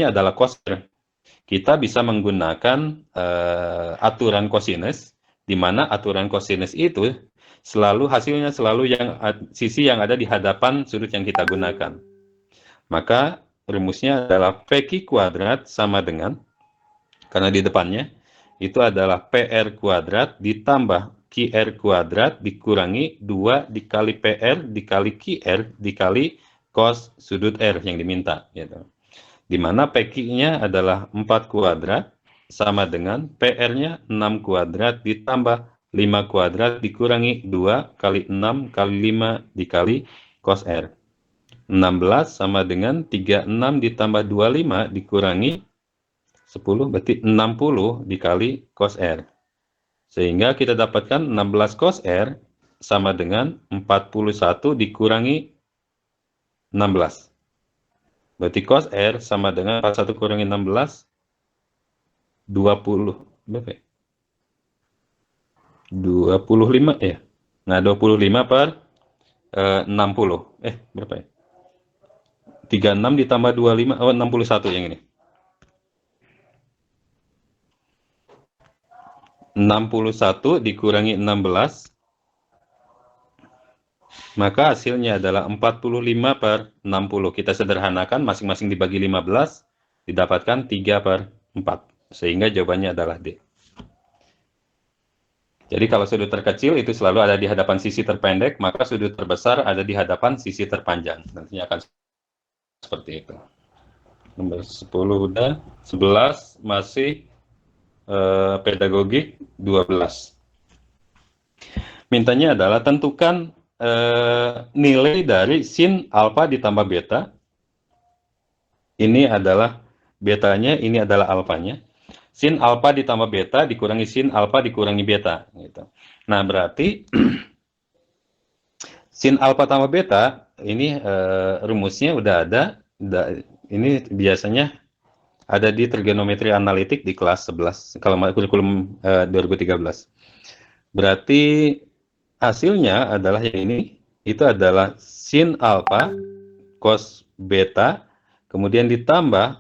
adalah coser. Kita bisa menggunakan aturan cosinus, di mana aturan cosinus itu hasilnya selalu sisi yang ada di hadapan sudut yang kita gunakan. Maka rumusnya adalah PQ kuadrat sama dengan, karena di depannya itu adalah PR kuadrat ditambah QR kuadrat dikurangi 2 dikali PR dikali QR dikali cos sudut R yang diminta, gitu. Di mana PQ-nya adalah 4 kuadrat sama dengan PR-nya 6 kuadrat ditambah 5 kuadrat dikurangi 2 kali 6 kali 5 dikali cos R. 16 sama dengan 36 ditambah 25 dikurangi 10, berarti 60 dikali cos R. Sehingga kita dapatkan 16 cos R sama dengan 41 dikurangi 16. Berarti cos R sama dengan 41 kurangi 16, 20. Berapa ya? 25 ya? Nah, 25 per 60. Berapa ya? 36 ditambah 25, 61 yang ini. 61 dikurangi 16, maka hasilnya adalah 45 per 60. Kita sederhanakan, masing-masing dibagi 15, didapatkan 3 per 4. Sehingga jawabannya adalah D. Jadi kalau sudut terkecil itu selalu ada di hadapan sisi terpendek, maka sudut terbesar ada di hadapan sisi terpanjang. Nantinya akan seperti itu. Nomor 10 udah, 11 masih pedagogik 12. Mintanya adalah tentukan nilai dari sin alfa ditambah beta. Ini adalah betanya, ini adalah alfanya. Sin alfa ditambah beta dikurangi sin alfa dikurangi beta. Gitu. Nah, berarti sin alfa tambah beta, ini rumusnya udah ada. Ini biasanya ada di trigonometri analitik di kelas 11, kalau kurikulum 2013. Berarti hasilnya adalah yang ini, itu adalah sin alfa cos beta, kemudian ditambah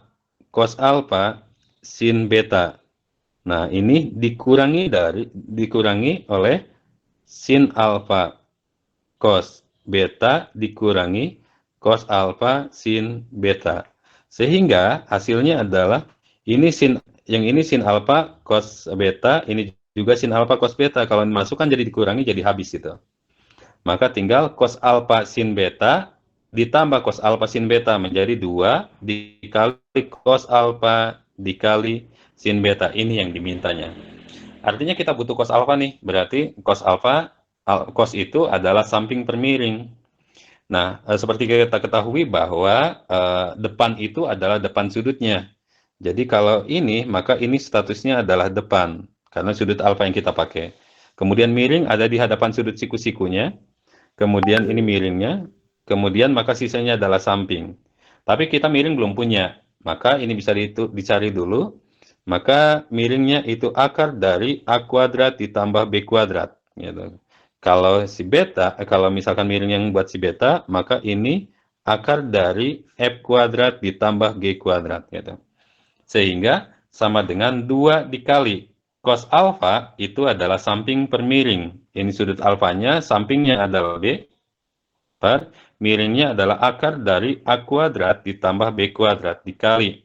cos alfa sin beta. Nah, ini dikurangi oleh sin alfa cos beta dikurangi cos alfa sin beta. Sehingga hasilnya adalah ini yang ini sin alfa cos beta, ini juga sin alfa cos beta. Kalau dimasukkan jadi dikurangi jadi habis itu. Maka tinggal cos alfa sin beta ditambah cos alfa sin beta menjadi 2 dikali cos alfa dikali sin beta. Ini yang dimintanya. Artinya kita butuh cos alfa nih. Berarti cos alfa, cos itu adalah samping per miring. Nah, seperti kita ketahui bahwa depan itu adalah depan sudutnya. Jadi kalau ini, maka ini statusnya adalah depan, karena sudut alfa yang kita pakai. Kemudian miring ada di hadapan sudut siku-sikunya, kemudian ini miringnya, kemudian maka sisanya adalah samping. Tapi kita miring belum punya, maka ini bisa dicari dulu. Maka miringnya itu akar dari A kuadrat ditambah B kuadrat. Gitu. Kalau si beta, kalau misalkan miring yang buat si beta, maka ini akar dari F kuadrat ditambah G kuadrat. Gitu. Sehingga sama dengan 2 dikali cos alfa itu adalah samping per miring. Ini sudut alfanya, sampingnya adalah B, per miringnya adalah akar dari A kuadrat ditambah B kuadrat dikali.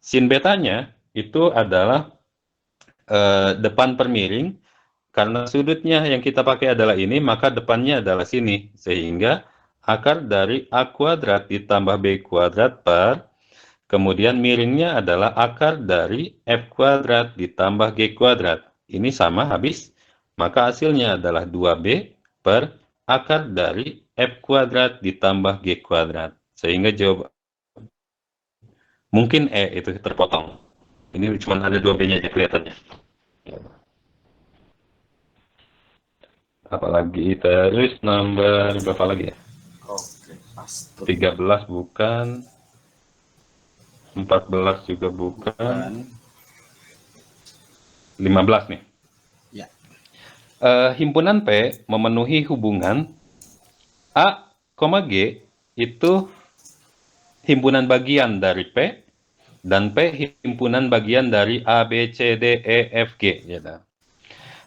Sin betanya itu adalah depan per miring. Karena sudutnya yang kita pakai adalah ini, maka depannya adalah sini. Sehingga akar dari A kuadrat ditambah B kuadrat per, kemudian miringnya adalah akar dari F kuadrat ditambah G kuadrat. Ini sama habis, maka hasilnya adalah 2B per akar dari F kuadrat ditambah G kuadrat. Sehingga jawab mungkin E itu terpotong. Ini cuma ada 2B-nya aja kelihatannya. Apalagi terus nomor berapa lagi ya? Oke, Astro. 13 bukan, 14 juga bukan, 15 nih. Ya. Himpunan P memenuhi hubungan A, G itu himpunan bagian dari P, dan P himpunan bagian dari A, B, C, D, E, F, G. Gitu.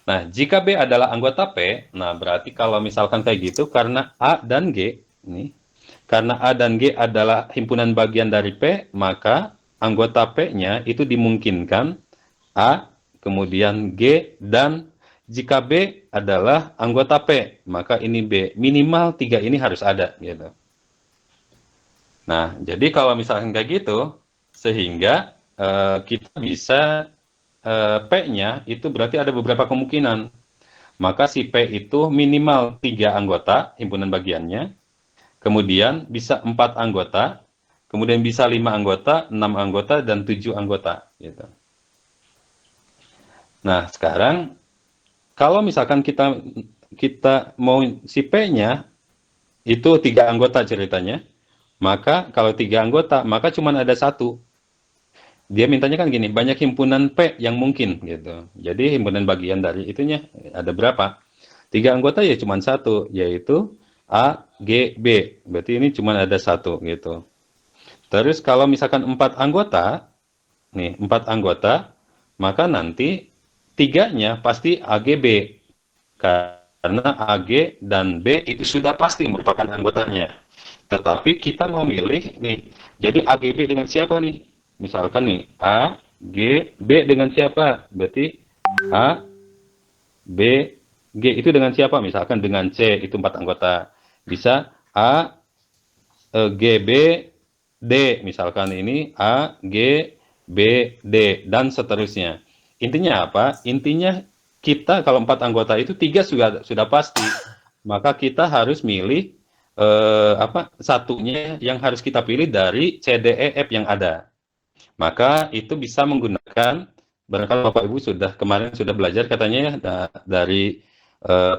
Nah, jika B adalah anggota P, nah berarti kalau misalkan kayak gitu, karena A dan G, ini, karena A dan G adalah himpunan bagian dari P, maka anggota P-nya itu dimungkinkan A, kemudian G, dan jika B adalah anggota P, maka ini B. Minimal 3 ini harus ada. Gitu. Nah, jadi kalau misalkan kayak gitu, sehingga kita bisa P-nya itu berarti ada beberapa kemungkinan. Maka si P itu minimal 3 anggota himpunan bagiannya, kemudian bisa 4 anggota, kemudian bisa 5 anggota, 6 anggota, dan 7 anggota. Gitu. Nah, sekarang kalau misalkan kita mau si P-nya itu 3 anggota ceritanya, maka kalau 3 anggota, maka cuma ada satu. Dia mintanya kan gini, banyak himpunan P yang mungkin gitu. Jadi himpunan bagian dari itunya ada berapa? 3 anggota ya cuma satu, yaitu A, G, B. Berarti ini cuma ada satu gitu. Terus kalau misalkan 4 anggota, nih 4 anggota, maka nanti tiganya pasti A, G, B. Karena A, G, dan B itu sudah pasti merupakan anggotanya. Tetapi kita mau milih nih, jadi A, G, B dengan siapa nih? Misalkan nih, A, G, B dengan siapa? Berarti A, B, G itu dengan siapa? Misalkan dengan C, itu 4 anggota. Bisa A, G, B, D. Misalkan ini A, G, B, D, dan seterusnya. Intinya apa? Intinya kita kalau 4 anggota itu 3 sudah pasti. Maka kita harus milih satunya yang harus kita pilih dari C, D, E, F yang ada. Maka itu bisa menggunakan, barangkali Bapak Ibu kemarin sudah belajar katanya ya, dari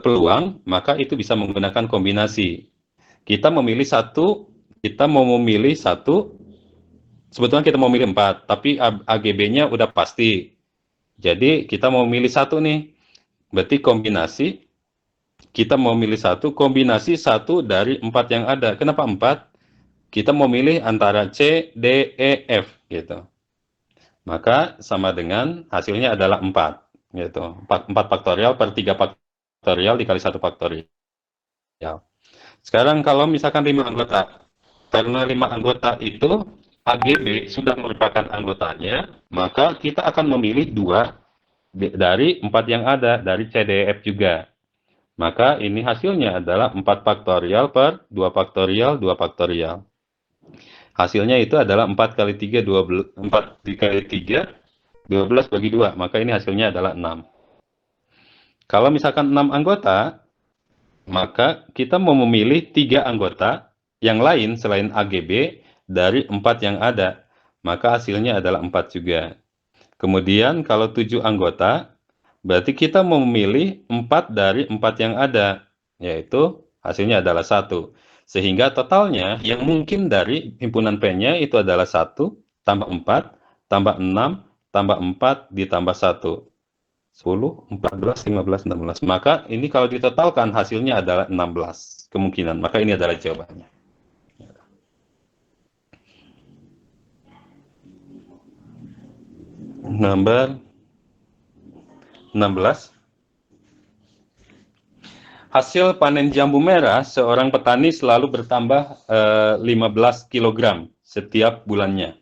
peluang, maka itu bisa menggunakan kombinasi. Kita mau memilih satu, sebetulnya kita mau milih 4, tapi AGB-nya udah pasti. Jadi kita mau milih satu nih, berarti kita mau milih satu, kombinasi satu dari 4 yang ada. Kenapa 4? Kita mau milih antara C, D, E, F gitu. Maka sama dengan hasilnya adalah 4 gitu. 4 faktorial per 3 faktorial dikali 1 faktorial. Sekarang kalau misalkan 5 anggota, karena 5 anggota itu AGB sudah merupakan anggotanya, maka kita akan memilih 2 dari 4 yang ada, dari C, D, E, F juga. Maka ini hasilnya adalah 4 faktorial per 2 faktorial, 2 faktorial. Hasilnya itu adalah 4 kali 3, 12, 4 dikali 3, 12 bagi 2. Maka ini hasilnya adalah 6. Kalau misalkan 6 anggota, maka kita mau memilih 3 anggota yang lain selain AGB dari 4 yang ada. Maka hasilnya adalah 4 juga. Kemudian kalau 7 anggota, berarti kita mau memilih 4 dari 4 yang ada, yaitu hasilnya adalah 1. Sehingga totalnya yang mungkin dari himpunan P-nya itu adalah 1 tambah 4 tambah 6 tambah 4 ditambah 1. 10, 14, 15, 16. Maka ini kalau ditotalkan hasilnya adalah 16 kemungkinan. Maka ini adalah jawabannya. Nomor 16. Hasil panen jambu merah seorang petani selalu bertambah 15 kg setiap bulannya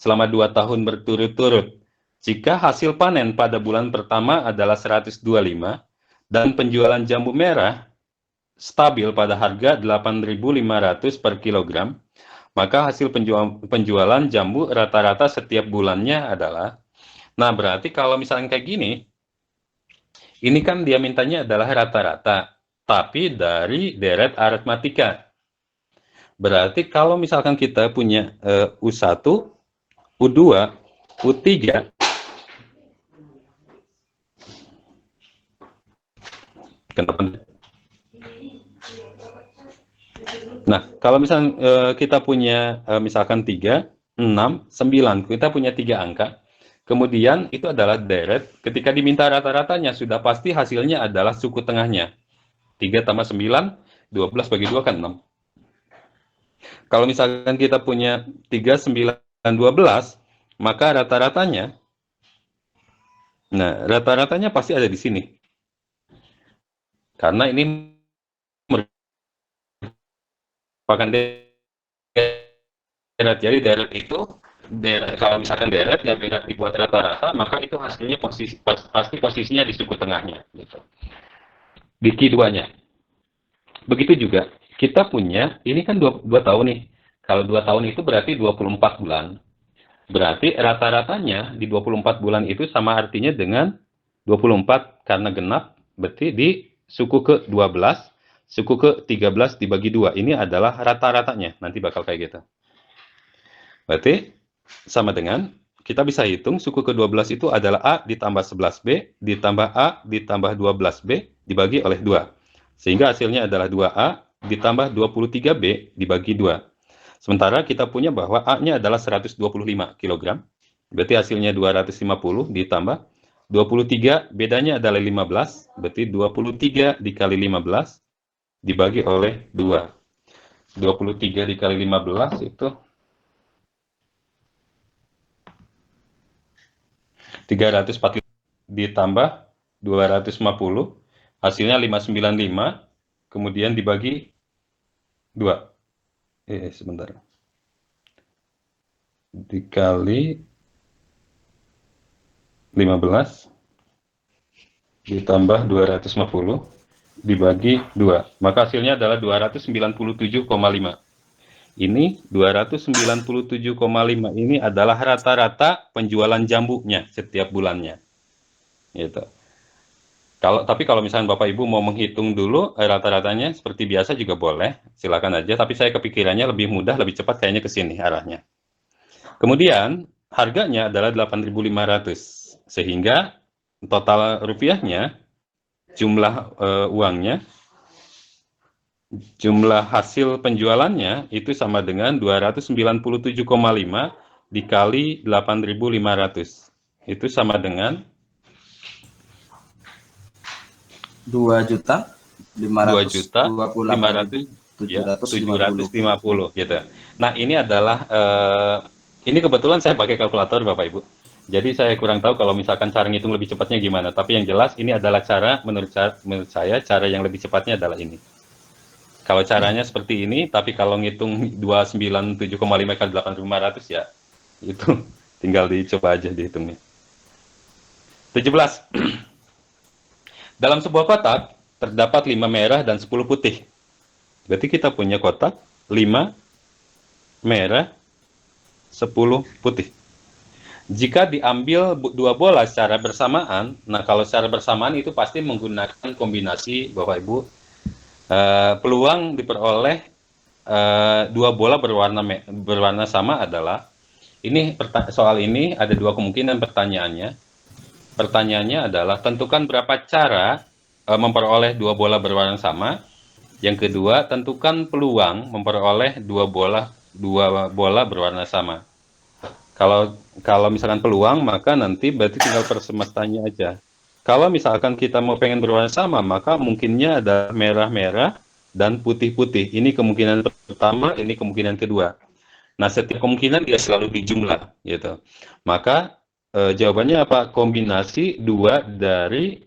selama 2 tahun berturut-turut. Jika hasil panen pada bulan pertama adalah 125 dan penjualan jambu merah stabil pada harga 8.500 per kilogram, maka hasil penjualan jambu rata-rata setiap bulannya adalah, nah berarti kalau misalnya kayak gini, ini kan dia mintanya adalah rata-rata, tapi dari deret aritmatika. Berarti kalau misalkan kita punya U1, U2, U3, kenapa? Nah, kalau misalkan kita punya misalkan 3, 6, 9, kita punya 3 angka, kemudian itu adalah deret, ketika diminta rata-ratanya sudah pasti hasilnya adalah suku tengahnya. 3 tambah 9, 12 bagi 2 kan 6. Kalau misalkan kita punya 3, 9, dan 12, maka rata-ratanya, nah rata-ratanya pasti ada di sini. Karena ini merupakan deret. Jadi deret itu, kalau misalkan deret yang deret dibuat rata-rata, maka itu hasilnya pasti posisinya di suku tengahnya, gitu. Di Q2-nya. Begitu juga, kita punya, ini kan 2 tahun nih. Kalau 2 tahun itu berarti 24 bulan. Berarti rata-ratanya di 24 bulan itu sama artinya dengan 24 karena genap, berarti di suku ke-12, suku ke-13 dibagi 2. Ini adalah rata-ratanya, nanti bakal kayak gitu. Berarti sama dengan, kita bisa hitung suku ke-12 itu adalah A ditambah 11B, ditambah A ditambah 12B, dibagi oleh 2. Sehingga hasilnya adalah 2A ditambah 23B dibagi 2. Sementara kita punya bahwa A-nya adalah 125 kg. Berarti hasilnya 250 ditambah 23, bedanya adalah 15. Berarti 23 dikali 15 dibagi oleh 2. 23 dikali 15 itu 340 ditambah 250, hasilnya 595, kemudian dibagi 2. Sebentar. Dikali 15 ditambah 250 dibagi 2. Maka hasilnya adalah 297,5. Ini 297,5 ini adalah rata-rata penjualan jambunya setiap bulannya. Gitu. Tapi kalau misalnya Bapak Ibu mau menghitung dulu rata-ratanya seperti biasa juga boleh, silakan aja. Tapi saya kepikirannya lebih mudah, lebih cepat kayaknya ke sini arahnya. Kemudian harganya adalah 8.500, sehingga total rupiahnya, jumlah uangnya, jumlah hasil penjualannya itu sama dengan 297,5 dikali 8.500. Itu sama dengan 2.500.750 gitu. Nah, ini adalah ini kebetulan saya pakai kalkulator Bapak Ibu. Jadi saya kurang tahu kalau misalkan cara ngitung lebih cepatnya gimana, tapi yang jelas ini adalah cara menurut saya cara yang lebih cepatnya adalah ini. Kalau caranya seperti ini, tapi kalau ngitung 297,5 kali 8.500 ya itu tinggal dicoba aja dihitungnya. 17. Dalam sebuah kotak terdapat 5 merah dan 10 putih. Berarti kita punya kotak 5 merah, 10 putih. Jika diambil 2 bola secara bersamaan, nah kalau secara bersamaan itu pasti menggunakan kombinasi Bapak Ibu. Peluang diperoleh 2 bola berwarna sama adalah, ini soal ini ada 2 kemungkinan pertanyaannya. Pertanyaannya adalah tentukan berapa cara memperoleh 2 bola berwarna sama. Yang kedua, tentukan peluang memperoleh 2 bola berwarna sama. Kalau misalkan peluang, maka nanti berarti tinggal persemastannya aja. Kalau misalkan kita mau pengen berwarna sama, maka mungkinnya ada merah-merah dan putih-putih. Ini kemungkinan pertama, ini kemungkinan kedua. Nah, setiap kemungkinan dia selalu dijumlah, gitu. Maka jawabannya apa? Kombinasi 2 dari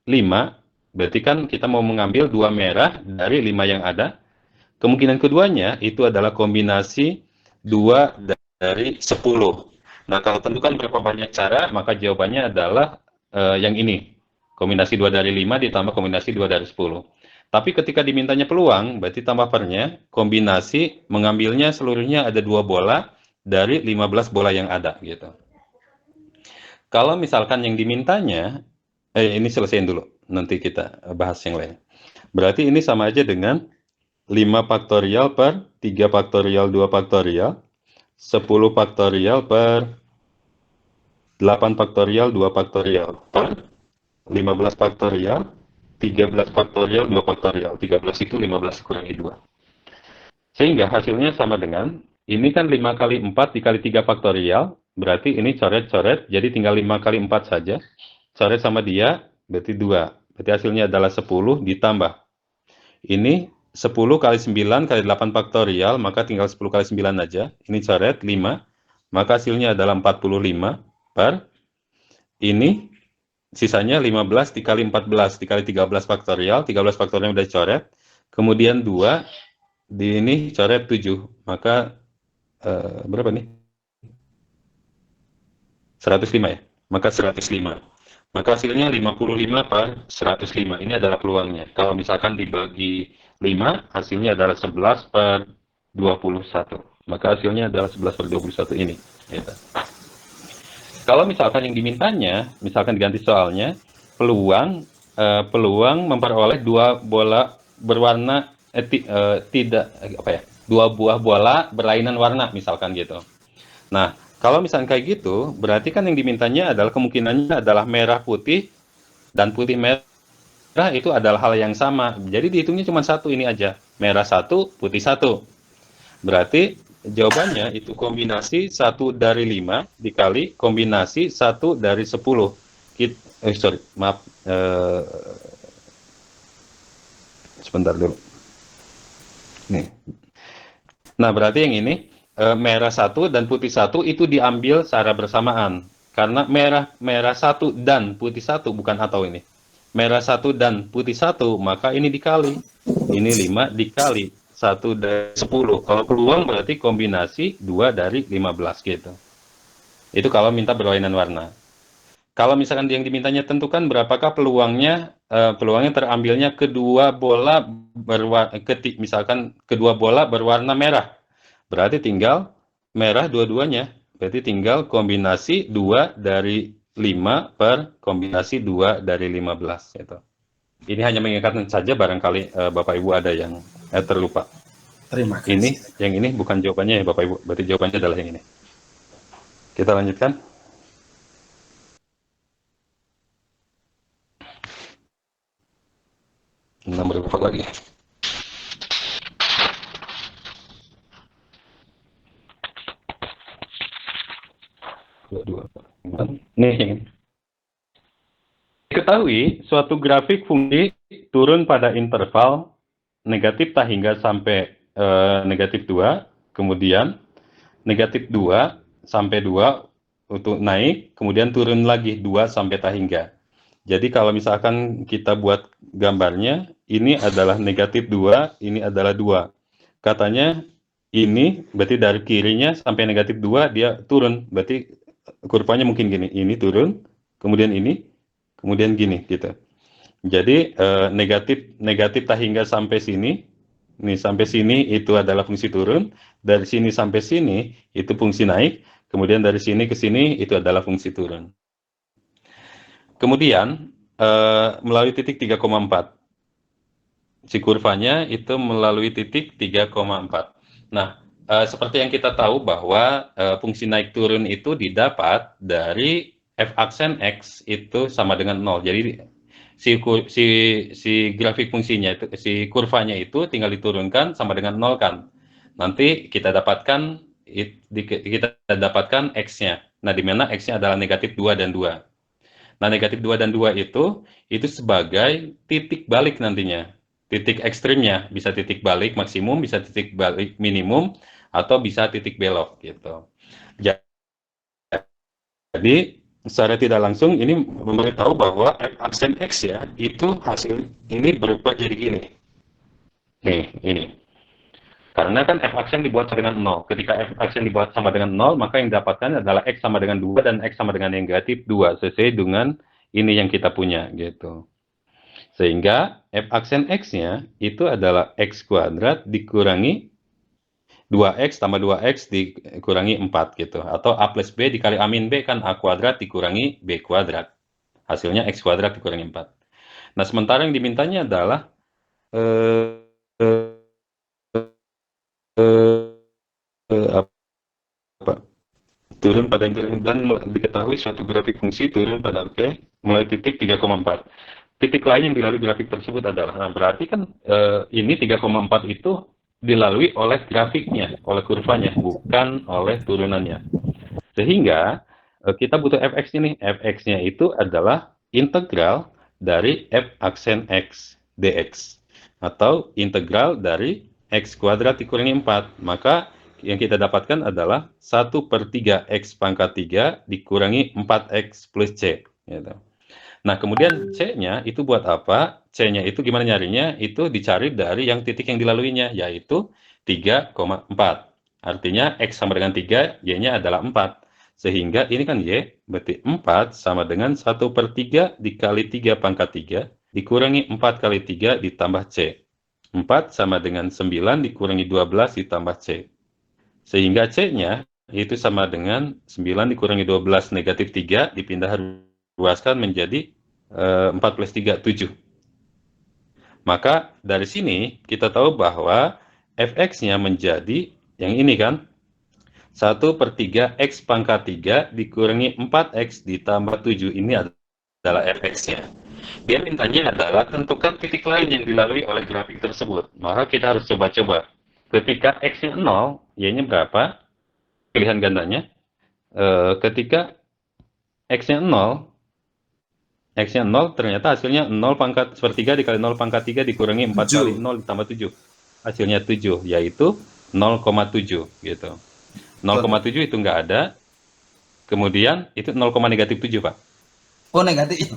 5, berarti kan kita mau mengambil 2 merah dari 5 yang ada. Kemungkinan keduanya itu adalah kombinasi 2 dari 10. Nah, kalau tentukan berapa banyak cara, maka jawabannya adalah yang ini. Kombinasi 2 dari 5 ditambah kombinasi 2 dari 10. Tapi ketika dimintanya peluang, berarti tambah pernya, kombinasi mengambilnya seluruhnya ada 2 bola dari 15 bola yang ada, gitu. Kalau misalkan yang dimintanya, ini selesaiin dulu, nanti kita bahas yang lain. Berarti ini sama aja dengan 5 faktorial per 3 faktorial 2 faktorial, 10 faktorial per 8 faktorial 2 faktorial, per 15 faktorial, 13 faktorial 2 faktorial. 13 itu 15 kurangi 2. Sehingga hasilnya sama dengan, ini kan 5 kali 4 dikali 3 faktorial, berarti ini coret-coret, jadi tinggal 5 kali 4 saja. Coret sama dia, berarti 2. Berarti hasilnya adalah 10 ditambah. Ini 10 kali 9 kali 8 faktorial, maka tinggal 10 kali 9 aja. Ini coret 5. maka hasilnya adalah 45 per ini sisanya 15 dikali 14 dikali 13 faktorial, 13 faktorial udah dicoret, kemudian 2 di ini coret 7, maka berapa nih? 105 ya? Maka 105. Maka hasilnya 55 per 105. Ini adalah peluangnya. Kalau misalkan dibagi 5, hasilnya adalah 11 per 21. Maka hasilnya adalah 11 per 21 ini. Gitu. Kalau misalkan yang dimintanya, misalkan diganti soalnya, peluang memperoleh dua bola berwarna tidak apa ya, dua buah bola berlainan warna misalkan gitu. Nah, kalau misalkan kayak gitu, berarti kan yang dimintanya adalah kemungkinannya adalah merah putih dan putih merah itu adalah hal yang sama. Jadi dihitungnya cuma satu ini aja, merah satu, putih satu. Berarti jawabannya itu kombinasi 1 dari 5 dikali kombinasi 1 dari 10. Sebentar dulu. Nih. Nah, berarti yang ini merah satu dan putih satu itu diambil secara bersamaan. Karena merah satu dan putih satu, bukan atau ini. Merah satu dan putih satu, maka ini dikali. Ini 5 dikali 1 dari 10. Kalau peluang berarti kombinasi 2 dari 15 gitu. Itu kalau minta berlainan warna. Kalau misalkan yang dimintanya tentukan berapakah peluangnya, peluangnya terambilnya kedua bola misalkan kedua bola berwarna merah. Berarti tinggal merah dua-duanya. Berarti tinggal kombinasi 2 dari 5 per kombinasi 2 dari 15 gitu. Ini hanya mengingatkan saja barangkali Bapak Ibu ada yang terlupa. Terima kasih. Ini yang ini bukan jawabannya ya Bapak Ibu. Berarti jawabannya adalah yang ini. Kita lanjutkan. Nomor berapa lagi? Nih, diketahui suatu grafik fungsi turun pada interval negatif tak hingga sampai negatif 2, kemudian negatif 2 sampai 2 untuk naik, kemudian turun lagi 2 sampai tak hingga. Jadi kalau misalkan kita buat gambarnya, ini adalah negatif 2, ini adalah 2. Katanya ini berarti dari kirinya sampai negatif 2 dia turun, berarti kurvanya mungkin gini, ini turun, kemudian ini, kemudian gini gitu. Jadi negatif tak hingga sampai sini, nih sampai sini itu adalah fungsi turun, dari sini sampai sini itu fungsi naik, kemudian dari sini ke sini itu adalah fungsi turun. Kemudian melalui titik 3,4, si kurvanya itu melalui titik 3,4. Nah, seperti yang kita tahu bahwa fungsi naik turun itu didapat dari f aksen x itu sama dengan 0. Jadi si grafik fungsinya itu, si kurvanya itu tinggal diturunkan sama dengan 0 kan. Nanti kita dapatkan x-nya. Nah, di mana x-nya adalah negatif 2 dan 2. Nah, negatif 2 dan 2 itu sebagai titik balik nantinya. Titik ekstrimnya, bisa titik balik maksimum, bisa titik balik minimum, atau bisa titik belok gitu. Jadi secara tidak langsung ini memberitahu bahwa f aksen x ya itu hasil ini berubah jadi gini. Nih, ini. Karena kan f aksen dibuat sama dengan 0. Ketika f aksen dibuat sama dengan 0, maka yang didapatkan adalah x sama dengan 2 dan x sama dengan negatif 2 sesuai dengan ini yang kita punya gitu. Sehingga f aksen x-nya itu adalah x kuadrat dikurangi 2x tambah 2x dikurangi 4 gitu. Atau a plus b dikali a min b kan a kuadrat dikurangi b kuadrat. Hasilnya x kuadrat dikurangi 4. Nah, sementara yang dimintanya adalah turun pada dan diketahui suatu grafik fungsi turun pada mulai titik 3,4. Titik lain yang dilalui grafik tersebut adalah, nah berarti kan ini 3,4 itu dilalui oleh grafiknya, oleh kurvanya, bukan oleh turunannya. Sehingga kita butuh fx ini. Fx-nya itu adalah integral dari f aksen x dx. Atau integral dari x kuadrat dikurangi 4. Maka yang kita dapatkan adalah 1/3 X pangkat 3 dikurangi 4X plus C. Gitu. Nah, kemudian C-nya itu buat apa? C-nya itu gimana nyarinya? Itu dicari dari yang titik yang dilaluinya, yaitu 3,4. Artinya X sama dengan 3, Y-nya adalah 4. Sehingga ini kan Y, berarti 4 sama dengan 1/3 dikali 3 pangkat 3, dikurangi 4 kali 3 ditambah C. 4 sama dengan 9 dikurangi 12 ditambah C. Sehingga C-nya itu sama dengan 9 dikurangi 12 negatif 3 dipindah ruaskan menjadi 4 plus 3, 7. Maka dari sini kita tahu bahwa fx-nya menjadi yang ini kan, 1/3 X pangkat 3 dikurangi 4X ditambah 7. Ini adalah fx-nya. Dia mintanya adalah tentukan titik lain yang dilalui oleh grafik tersebut. Maka kita harus coba-coba. Ketika X-nya 0, Y-nya berapa? Pilihan gandanya. Ketika X-nya 0, X-nya 0, ternyata hasilnya 0 pangkat sepertiga dikali 0 pangkat 3 dikurangi 4 kali 0 ditambah 7. Hasilnya 7, yaitu 0,7 gitu. 0,7 itu nggak ada. Kemudian itu 0, negatif 7, Pak. Oh, negatif.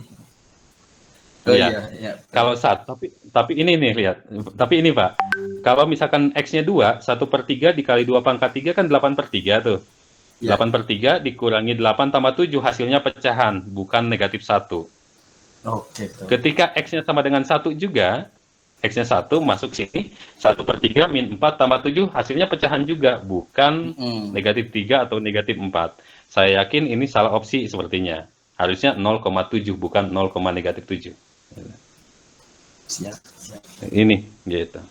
Oh Iya. iya. Kalau tapi ini nih lihat. Tapi ini Pak, kalau misalkan X-nya 2, 1/3 dikali 2 pangkat 3 kan 8/3 tuh. Ya. 8/3 dikurangi 8 tambah 7 hasilnya pecahan, bukan negatif 1. Oke. Ketika X-nya sama dengan 1 juga, X-nya 1 masuk sini, 1/3 min 4 tambah 7 hasilnya pecahan juga, bukan negatif 3 atau negatif 4. Saya yakin ini salah opsi sepertinya. Harusnya 0,7 bukan 0, negatif 7. Siap. Ini gitu.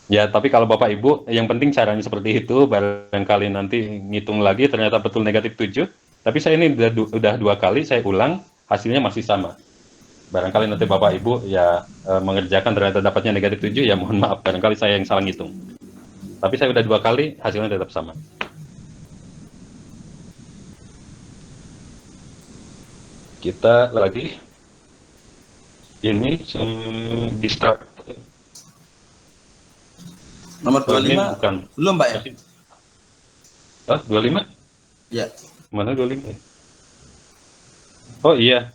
Ya, tapi kalau Bapak Ibu, yang penting caranya seperti itu, barangkali nanti ngitung lagi ternyata betul negatif 7. Tapi saya ini udah 2 kali saya ulang, hasilnya masih sama. Barangkali nanti Bapak Ibu ya mengerjakan ternyata dapatnya negatif 7, ya mohon maaf, barangkali saya yang salah ngitung. Tapi saya udah 2 kali, hasilnya tetap sama. Kita lagi. Ini di start. Nomor 25 bukan. belum, Pak ya? 25? Ya. Mana 25? Oh iya.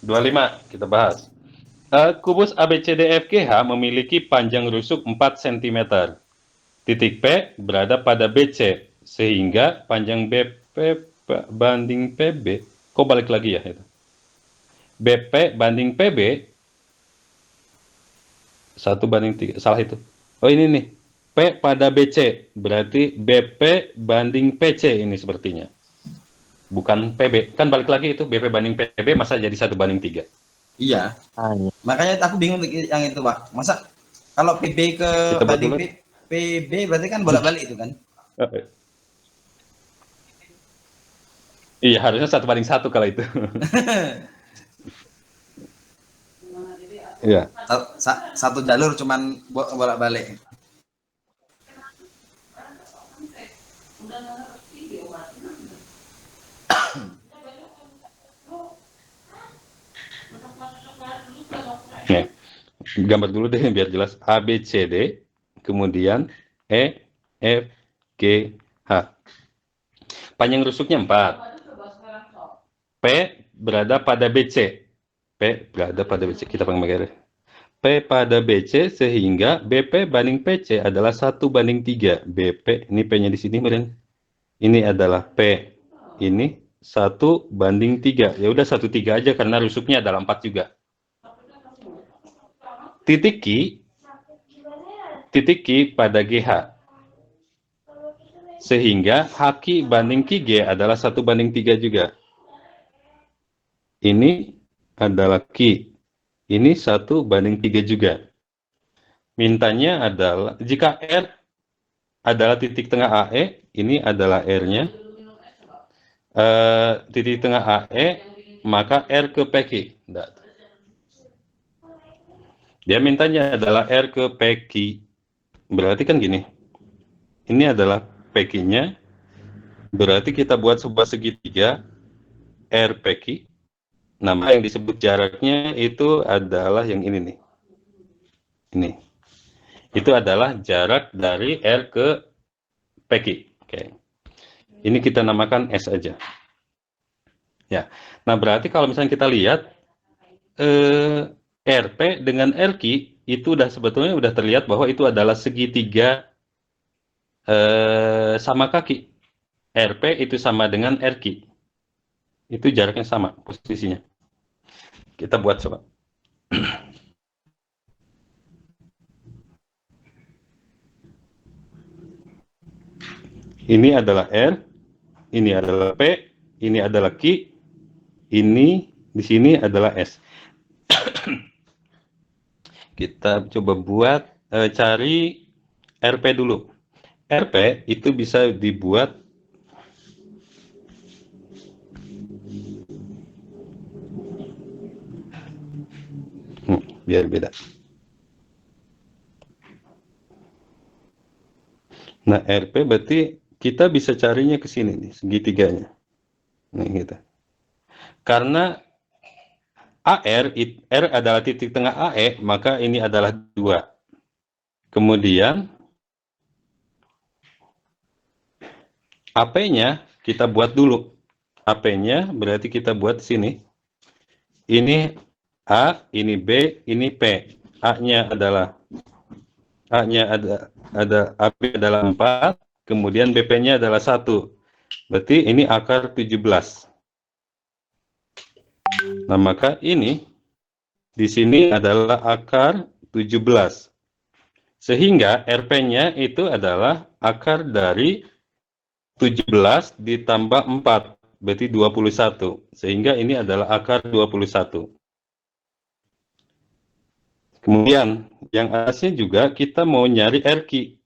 25 kita bahas. Kubus ABCDFGH memiliki panjang rusuk 4 cm. Titik P berada pada BC, sehingga panjang BP banding PB, kok balik lagi ya itu? BP banding PB 1/3, salah itu. Oh ini nih, P pada BC, berarti BP banding PC ini sepertinya. Bukan PB, kan balik lagi itu BP banding PB masa jadi 1/3. Iya. Makanya aku bingung yang itu, Pak. Masa kalau PB ke Kita banding PB berarti kan bolak-balik itu kan? Iya, harusnya 1/1 kalau itu. Iya. Satu jalur cuman bolak-balik. Nih, gambar dulu deh biar jelas. A, B, C, D, kemudian E, F, G, H. Panjang rusuknya 4. P berada pada BC. P berada pada BC. Kita pakai garis. P pada BC sehingga BP banding PC adalah 1/3. BP, ini P-nya di sini, Meren. Ini adalah P. Ini 1/3. Ya udah 1/3 aja karena rusuknya adalah 4 juga. Titik Q pada GH. Sehingga HQ banding QG adalah 1/3 juga. Ini adalah Q. Ini 1/3 juga. Mintanya adalah, jika R adalah titik tengah AE, ini adalah R-nya. Titik tengah AE, maka R ke PQ. Dia mintanya adalah R ke PQ. Berarti kan gini. Ini adalah PQ-nya. Berarti kita buat sebuah segitiga R PQ. Nama yang disebut jaraknya itu adalah yang ini nih. Ini. Itu adalah jarak dari R ke PQ. Oke. Ini kita namakan S aja. Ya. Nah, berarti kalau misalnya kita lihat RP dengan RQ itu sebetulnya udah terlihat bahwa itu adalah segitiga sama kaki. RP itu sama dengan RQ. Itu jaraknya sama posisinya. Kita buat coba. Ini adalah R, ini adalah P, ini adalah Q, ini di sini adalah S. Kita coba buat cari RP dulu. RP itu bisa dibuat biar beda. Nah, RP berarti kita bisa carinya ke sini nih, segitiganya. Nah, gitu. Karena R adalah titik tengah AE, maka ini adalah 2. Kemudian AP-nya kita buat dulu. AP-nya berarti kita buat di sini. Ini A, ini B, ini P. A-nya adalah AP adalah 4, kemudian BP-nya adalah 1. Berarti ini akar 17. Nah, maka ini di sini adalah akar 17. Sehingga RP-nya itu adalah akar dari 17 ditambah 4, berarti 21. Sehingga ini adalah akar 21. Kemudian, yang atasnya juga kita mau nyari RQ.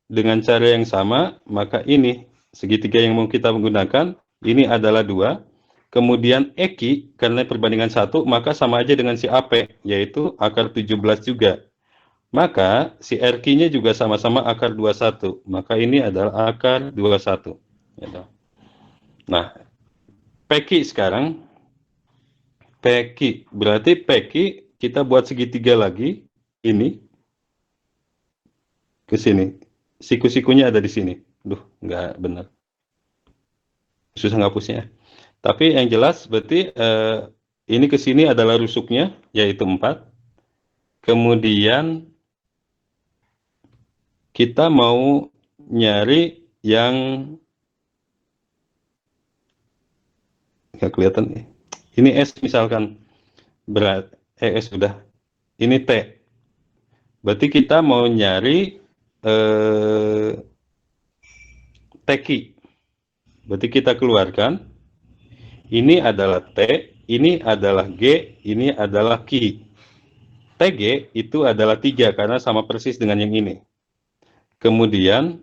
Dengan cara yang sama, maka ini, segitiga yang mau kita menggunakan, ini adalah 2. Kemudian EQ, karena perbandingan 1, maka sama aja dengan si AP, yaitu akar 17 juga. Maka, si RQ-nya juga sama-sama akar 21. Maka ini adalah akar 21. Nah, PQ sekarang. PQ, berarti PQ kita buat segitiga lagi, ini, ke sini. Siku-sikunya ada di sini. Duh, nggak benar. Susah ngapusnya. Tapi yang jelas berarti ini ke sini adalah rusuknya, yaitu 4. Kemudian kita mau nyari yang nggak kelihatan nih. Ini S misalkan. S sudah. Ini T. Berarti kita mau nyari TQ. Berarti kita keluarkan. Ini adalah T, ini adalah G, ini adalah Q. TG itu adalah 3 karena sama persis dengan yang ini. Kemudian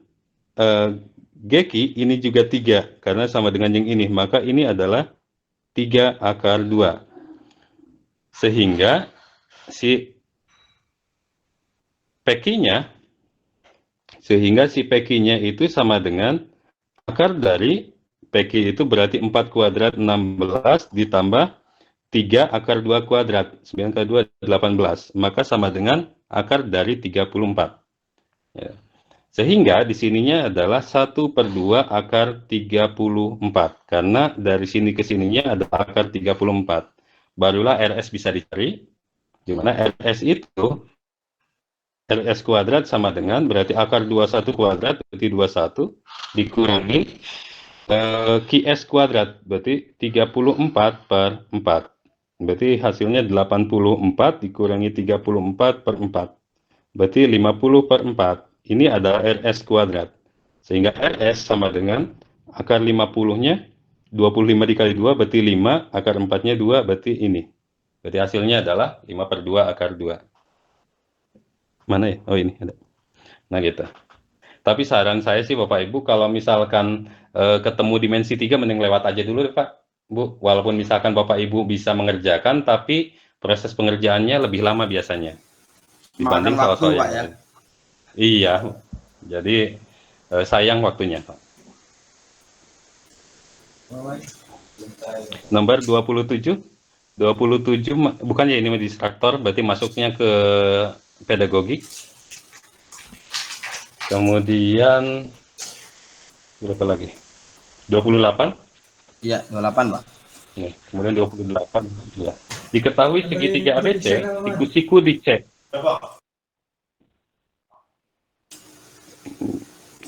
GQ ini juga 3 karena sama dengan yang ini. Maka ini adalah 3 akar 2. Sehingga si PQ-nya itu sama dengan akar dari PQ itu berarti 4 kuadrat 16 ditambah 3 akar 2 kuadrat. 9 kali 2, 18. Maka sama dengan akar dari 34. Ya. Sehingga di sininya adalah 1/2 akar 34. Karena dari sini ke sininya ada akar 34. Barulah RS bisa dicari. Di mana RS itu RS kuadrat sama dengan berarti akar 21 kuadrat berarti 21 dikurangi QS kuadrat berarti 34/4. Berarti hasilnya 84 dikurangi 34/4. Berarti 50/4. Ini adalah RS kuadrat. Sehingga RS sama dengan akar 50-nya 25 dikali 2 berarti 5, akar 4-nya 2 berarti ini. Berarti hasilnya adalah 5/2 akar 2. Mana ya? Oh, ini ada. Nah, gitu. Tapi saran saya sih Bapak Ibu, kalau misalkan ketemu dimensi 3, mending lewat aja dulu Pak, Bu. Walaupun misalkan Bapak Ibu bisa mengerjakan, tapi proses pengerjaannya lebih lama biasanya. Dibanding soal-soal yang lain. Iya, jadi sayang waktunya Pak. Nomor 27. 27, bukan ya ini distraktor, berarti masuknya ke pedagogik. Kemudian berapa lagi? 28. Iya, 28, Pak. Nih, kemudian 28. Ya. Diketahui segitiga ABC, siku-siku dicek.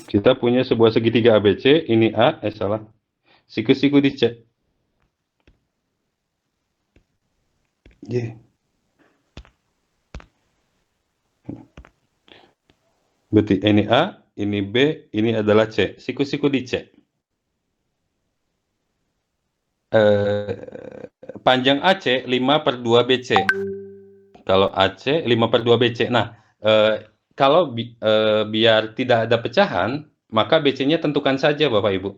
Kita punya sebuah segitiga ABC, ini A, salah. Siku-siku dicek. Yeah. Berarti ini A, ini B, ini adalah C. Siku-siku dicek. Panjang AC 5/2 BC. Kalau AC 5/2 BC. Nah, kalau biar tidak ada pecahan, maka BC-nya tentukan saja Bapak Ibu.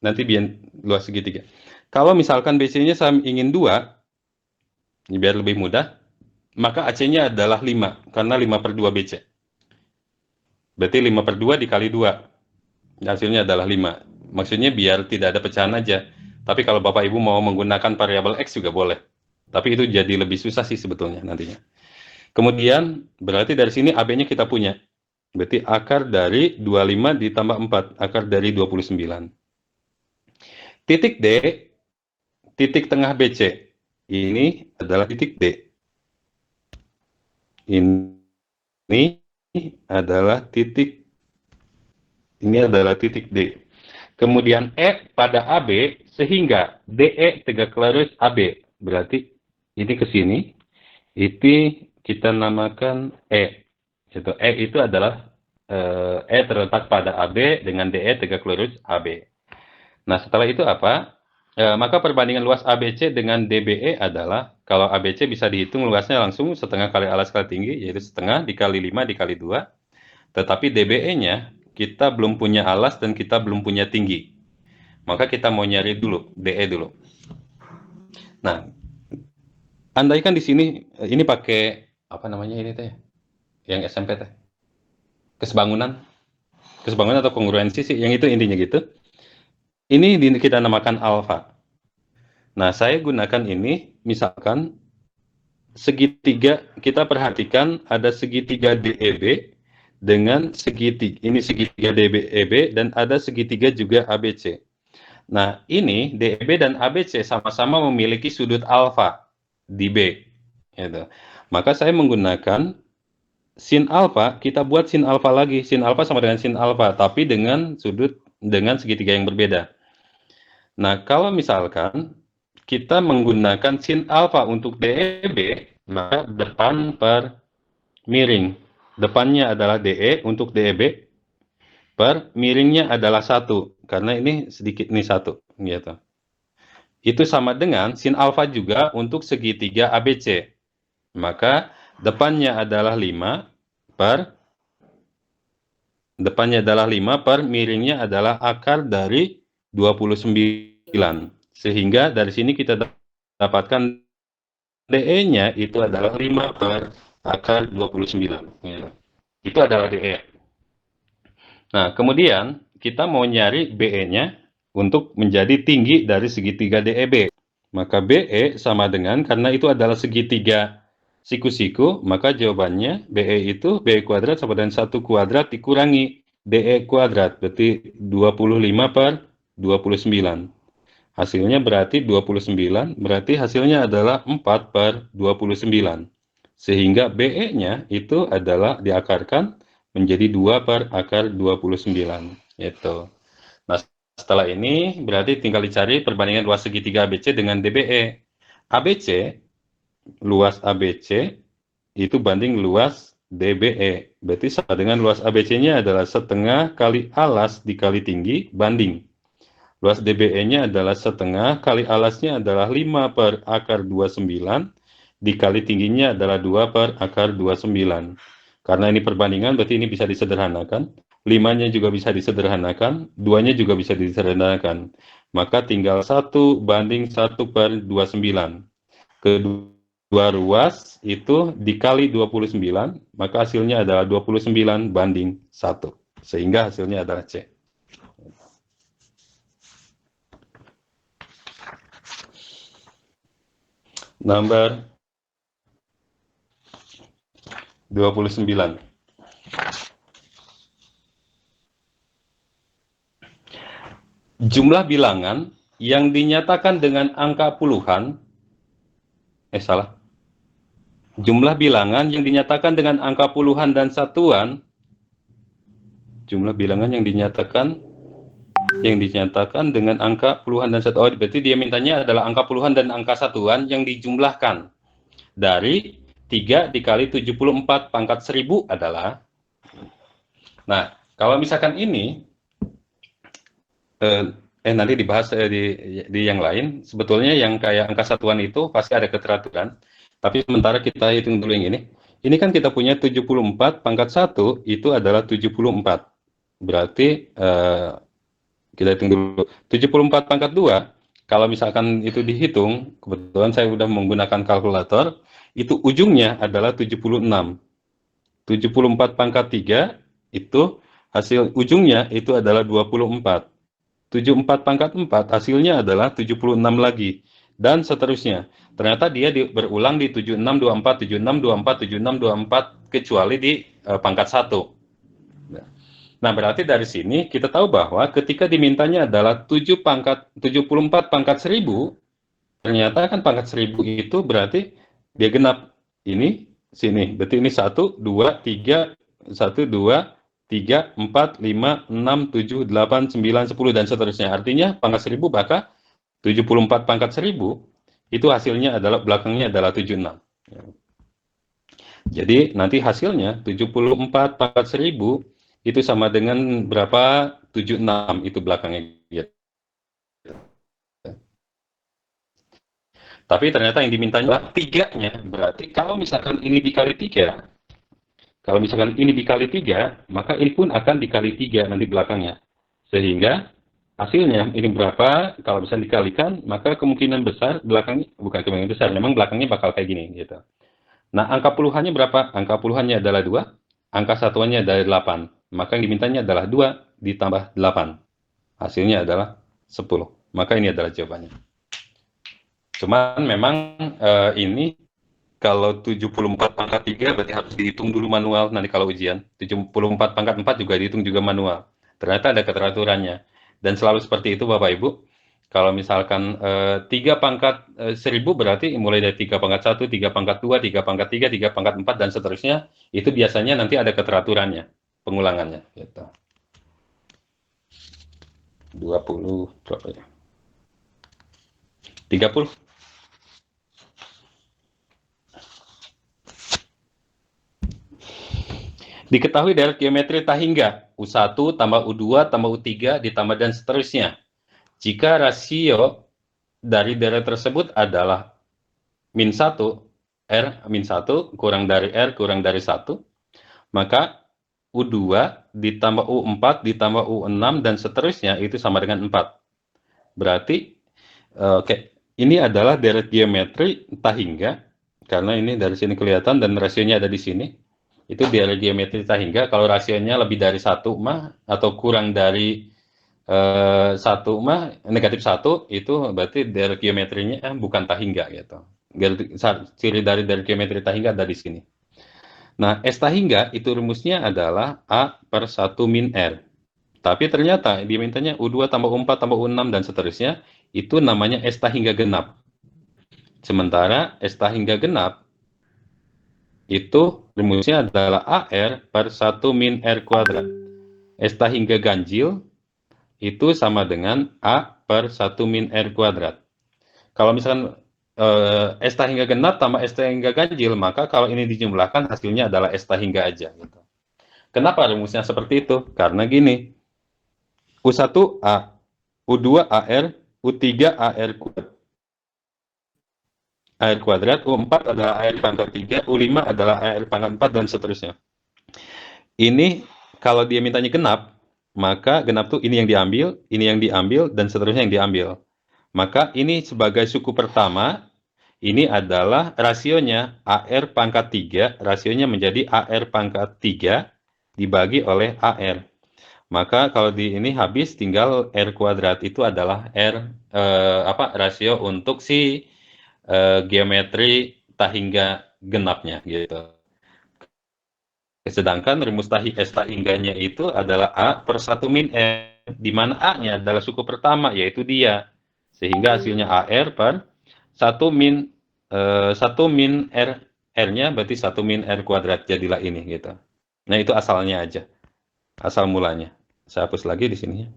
Nanti biar luas segitiga. Kalau misalkan BC-nya saya ingin 2, biar lebih mudah, maka AC-nya adalah 5, karena 5/2 BC. Berarti 5/2 dikali 2. Hasilnya adalah 5. Maksudnya biar tidak ada pecahan aja. Tapi kalau Bapak Ibu mau menggunakan variabel X juga boleh. Tapi itu jadi lebih susah sih sebetulnya nantinya. Kemudian berarti dari sini AB-nya kita punya. Berarti akar dari 25 ditambah 4, akar dari 29. Titik D, titik tengah BC. Ini adalah titik D. Ini adalah titik D. Kemudian E pada AB sehingga DE tegak lurus AB. Berarti ini ke sini. Itu kita namakan E. E itu adalah E terletak pada AB dengan DE tegak lurus AB. Nah, setelah itu apa? Maka perbandingan luas ABC dengan DBE adalah, kalau ABC bisa dihitung luasnya langsung setengah kali alas kali tinggi, yaitu setengah dikali 5 dikali 2. Tetapi DBE-nya kita belum punya alas dan kita belum punya tinggi. Maka kita mau nyari dulu, DE dulu. Nah, andaikan di sini, ini pakai, apa namanya ini teh? Yang SMP teh? Kesebangunan atau kongruensi sih, yang itu intinya gitu. Ini kita namakan alfa. Nah, saya gunakan ini, misalkan segitiga, kita perhatikan ada segitiga DEB dengan segitiga DEB dan ada segitiga juga ABC. Nah, ini DEB dan ABC sama-sama memiliki sudut alfa di B. Gitu. Maka saya menggunakan sin alfa, kita buat sin alfa lagi. Sin alfa sama dengan sin alfa, tapi dengan segitiga yang berbeda. Nah, kalau misalkan kita menggunakan sin alfa untuk DEB, maka depan per miring. Depannya adalah DE untuk DEB, per miringnya adalah 1, karena ini sedikit, ini 1. Gitu. Itu sama dengan sin alfa juga untuk segitiga ABC. Maka depannya adalah 5 per miringnya adalah akar dari 29. Sehingga dari sini kita dapatkan DE-nya itu adalah 5 per akar 29. Ya. Itu adalah DE. Nah, kemudian kita mau nyari BE-nya untuk menjadi tinggi dari segitiga DEB. Maka BE sama dengan, karena itu adalah segitiga siku-siku, maka jawabannya BE itu BE kuadrat sama dengan 1 kuadrat dikurangi DE kuadrat, berarti 25 per 29. Hasilnya berarti 29, berarti hasilnya adalah 4 per 29. Sehingga BE-nya itu adalah diakarkan menjadi 2 per akar 29. Itu. Nah, setelah ini berarti tinggal dicari perbandingan luas segitiga ABC dengan DBE. ABC, luas ABC itu banding luas DBE. Berarti sama dengan luas ABC-nya adalah setengah kali alas dikali tinggi banding. Luas DBE-nya adalah setengah kali alasnya adalah 5 per akar 29 dikali tingginya adalah 2 per akar 29. Karena ini perbandingan berarti ini bisa disederhanakan. 5-nya juga bisa disederhanakan, 2-nya juga bisa disederhanakan. Maka tinggal 1 banding 1 per 29. Kedua ruas itu dikali 29, maka hasilnya adalah 29 banding 1. Sehingga hasilnya adalah C. Nomor 29. jumlah bilangan yang dinyatakan dengan angka puluhan, jumlah bilangan yang dinyatakan dengan angka puluhan dan satuan, jumlah bilangan yang dinyatakan dengan angka puluhan dan satuan, berarti dia mintanya adalah angka puluhan dan angka satuan yang dijumlahkan dari 3 dikali 74 pangkat 1000 adalah, nah kalau misalkan ini nanti dibahas di yang lain, sebetulnya yang kayak angka satuan itu pasti ada keteraturan, tapi sementara kita hitung dulu yang ini kan kita punya 74 pangkat 1 itu adalah 74, berarti kita hitung dulu 74 pangkat 2, kalau misalkan itu dihitung, kebetulan saya sudah menggunakan kalkulator, itu ujungnya adalah 76. 74 pangkat 3 itu hasil ujungnya itu adalah 24. 74 pangkat 4 hasilnya adalah 76 lagi, dan seterusnya. Ternyata dia berulang di 7624, 7624, 7624, kecuali di pangkat 1. Nah, berarti dari sini kita tahu bahwa ketika dimintanya adalah 74 pangkat 1000, ternyata kan pangkat 1000 itu berarti dia genap. Ini sini, berarti ini 1, 2, 3, 1, 2, 3, 4, 5, 6, 7, 8, 9, 10, dan seterusnya. Artinya pangkat 1000 maka 74 pangkat 1000 itu hasilnya adalah, belakangnya adalah 76. Jadi nanti hasilnya 74 pangkat 1000 itu sama dengan berapa? 76 itu belakangnya. Tapi ternyata yang dimintanya adalah 3-nya. Berarti kalau misalkan ini dikali 3, maka ini pun akan dikali 3 nanti belakangnya. Sehingga hasilnya ini berapa? Kalau bisa dikalikan, maka kemungkinan besar belakangnya, bukan kemungkinan besar, memang belakangnya bakal kayak gini gitu. Nah, angka puluhannya berapa? Angka puluhannya adalah 2, angka satuannya adalah 8. Maka yang dimintanya adalah 2 ditambah 8. Hasilnya adalah 10. Maka ini adalah jawabannya. Cuman memang ini kalau 74 pangkat 3 berarti harus dihitung dulu manual nanti kalau ujian. 74 pangkat 4 juga dihitung juga manual. Ternyata ada keteraturannya. Dan selalu seperti itu Bapak Ibu. Kalau misalkan 3 pangkat 1000 berarti mulai dari 3 pangkat 1, 3 pangkat 2, 3 pangkat 3, 3 pangkat 4, dan seterusnya. Itu biasanya nanti ada keteraturannya, pengulangannya. Gitu. 20, berapa ya? 30. Diketahui dari geometri tahingga, U1 tambah U2 tambah U3 ditambah dan seterusnya. Jika rasio dari deret tersebut adalah min 1, R min 1 kurang dari R kurang dari 1, maka U2 ditambah U4 ditambah U6 dan seterusnya itu sama dengan 4. Berarti, ini adalah deret geometri tahingga, karena ini dari sini kelihatan dan rasionya ada di sini. Itu deret geometri tahingga, kalau rasionya lebih dari 1 mah, atau kurang dari 1 mah, negatif 1, itu berarti deret geometrinya bukan tahingga gitu. Ciri dari deret geometri tahingga ada di sini. Nah, S tahingga itu rumusnya adalah A per 1 min R. Tapi ternyata dimintanya U2 tambah U4 tambah U6 dan seterusnya, itu namanya S tahingga genap. Sementara S tahingga genap itu rumusnya adalah AR per 1 min R kuadrat. S tahingga ganjil itu sama dengan A per 1 min R kuadrat. Kalau misalkan S tahingga genap tambah S tahingga ganjil, maka kalau ini dijumlahkan hasilnya adalah S tahingga aja. Gitu. Kenapa rumusnya seperti itu? Karena gini, U1 A, U2 AR, U3 AR kuadrat. AR kuadrat, U4 adalah AR pangkat 3, U5 adalah AR pangkat 4, dan seterusnya. Ini kalau dia mintanya genap, maka genap tuh ini yang diambil, dan seterusnya yang diambil. Maka ini sebagai suku pertama, ini adalah rasionya AR pangkat 3, rasionya menjadi AR pangkat 3 dibagi oleh AR. Maka kalau di ini habis tinggal R kuadrat, itu adalah rasio untuk si geometri tahingga genapnya gitu. Sedangkan rumus S tahingganya itu adalah A per 1 min R. di mana A-nya adalah suku pertama, yaitu dia. Sehingga hasilnya AR per 1 min 1 min R-nya berarti 1 min R kuadrat, jadilah ini gitu. Nah, itu asalnya aja. Asal mulanya. Saya hapus lagi di sini.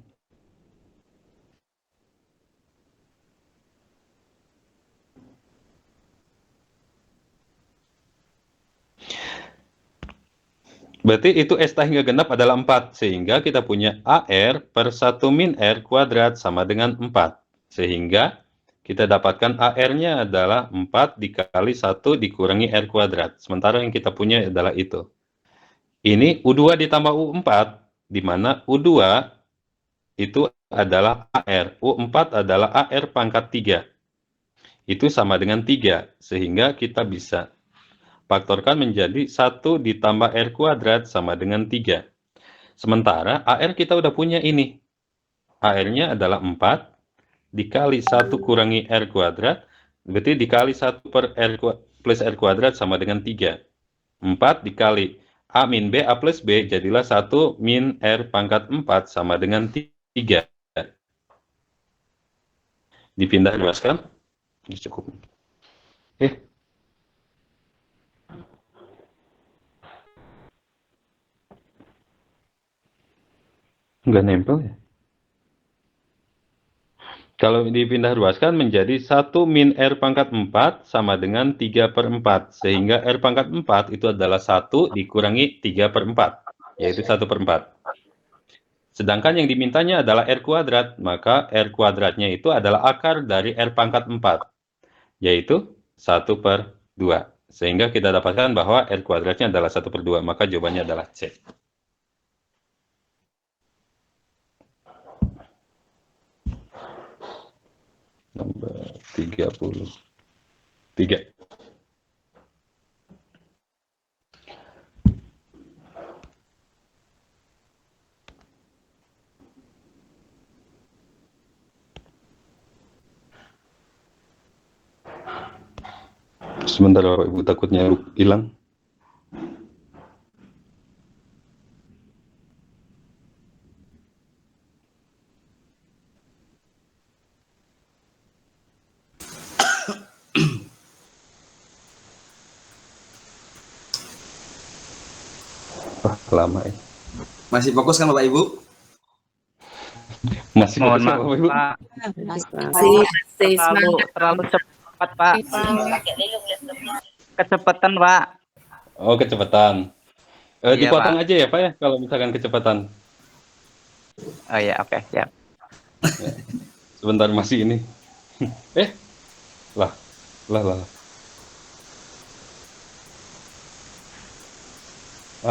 Berarti itu S hingga genap adalah 4. Sehingga kita punya AR per 1 min R kuadrat sama dengan 4. Sehingga kita dapatkan AR-nya adalah 4 dikali 1 dikurangi R kuadrat. Sementara yang kita punya adalah itu. Ini U2 ditambah U4, di mana U2 itu adalah AR. U4 adalah AR pangkat 3. Itu sama dengan 3. Sehingga kita bisa faktorkan menjadi 1 ditambah R kuadrat sama dengan 3. Sementara AR kita udah punya ini. AR-nya adalah 4 dikali 1 kurangi R kuadrat, berarti dikali 1 per R plus R kuadrat sama dengan 3. 4 dikali A min B, A plus B, jadilah 1 min R pangkat 4 sama dengan 3. Dipindah luaskan. Ini cukup. Nggak nempel ya? Kalau dipindah ruaskan menjadi 1 min R pangkat 4 sama dengan 3 per 4. Sehingga R pangkat 4 itu adalah 1 dikurangi 3 per 4. Yaitu 1 per 4. Sedangkan yang dimintanya adalah R kuadrat. Maka R kuadratnya itu adalah akar dari R pangkat 4. Yaitu 1 per 2. Sehingga kita dapatkan bahwa R kuadratnya adalah 1 per 2. Maka jawabannya adalah C. Nomor 33. Sebentar Bapak Ibu, takutnya hilang. Lama ya. Masih fokus kan Bapak Ibu? Masih Mohon fokus maaf, Bapak Ibu? Pak. Terlalu cepat, Pak. Kecepatan, Pak. Oh, kecepatan. Iya, Dipotong Pak. aja ya, Pak ya, kalau misalkan kecepatan. Oh ya, oke, siap. Ya. Sebentar masih ini. Lah.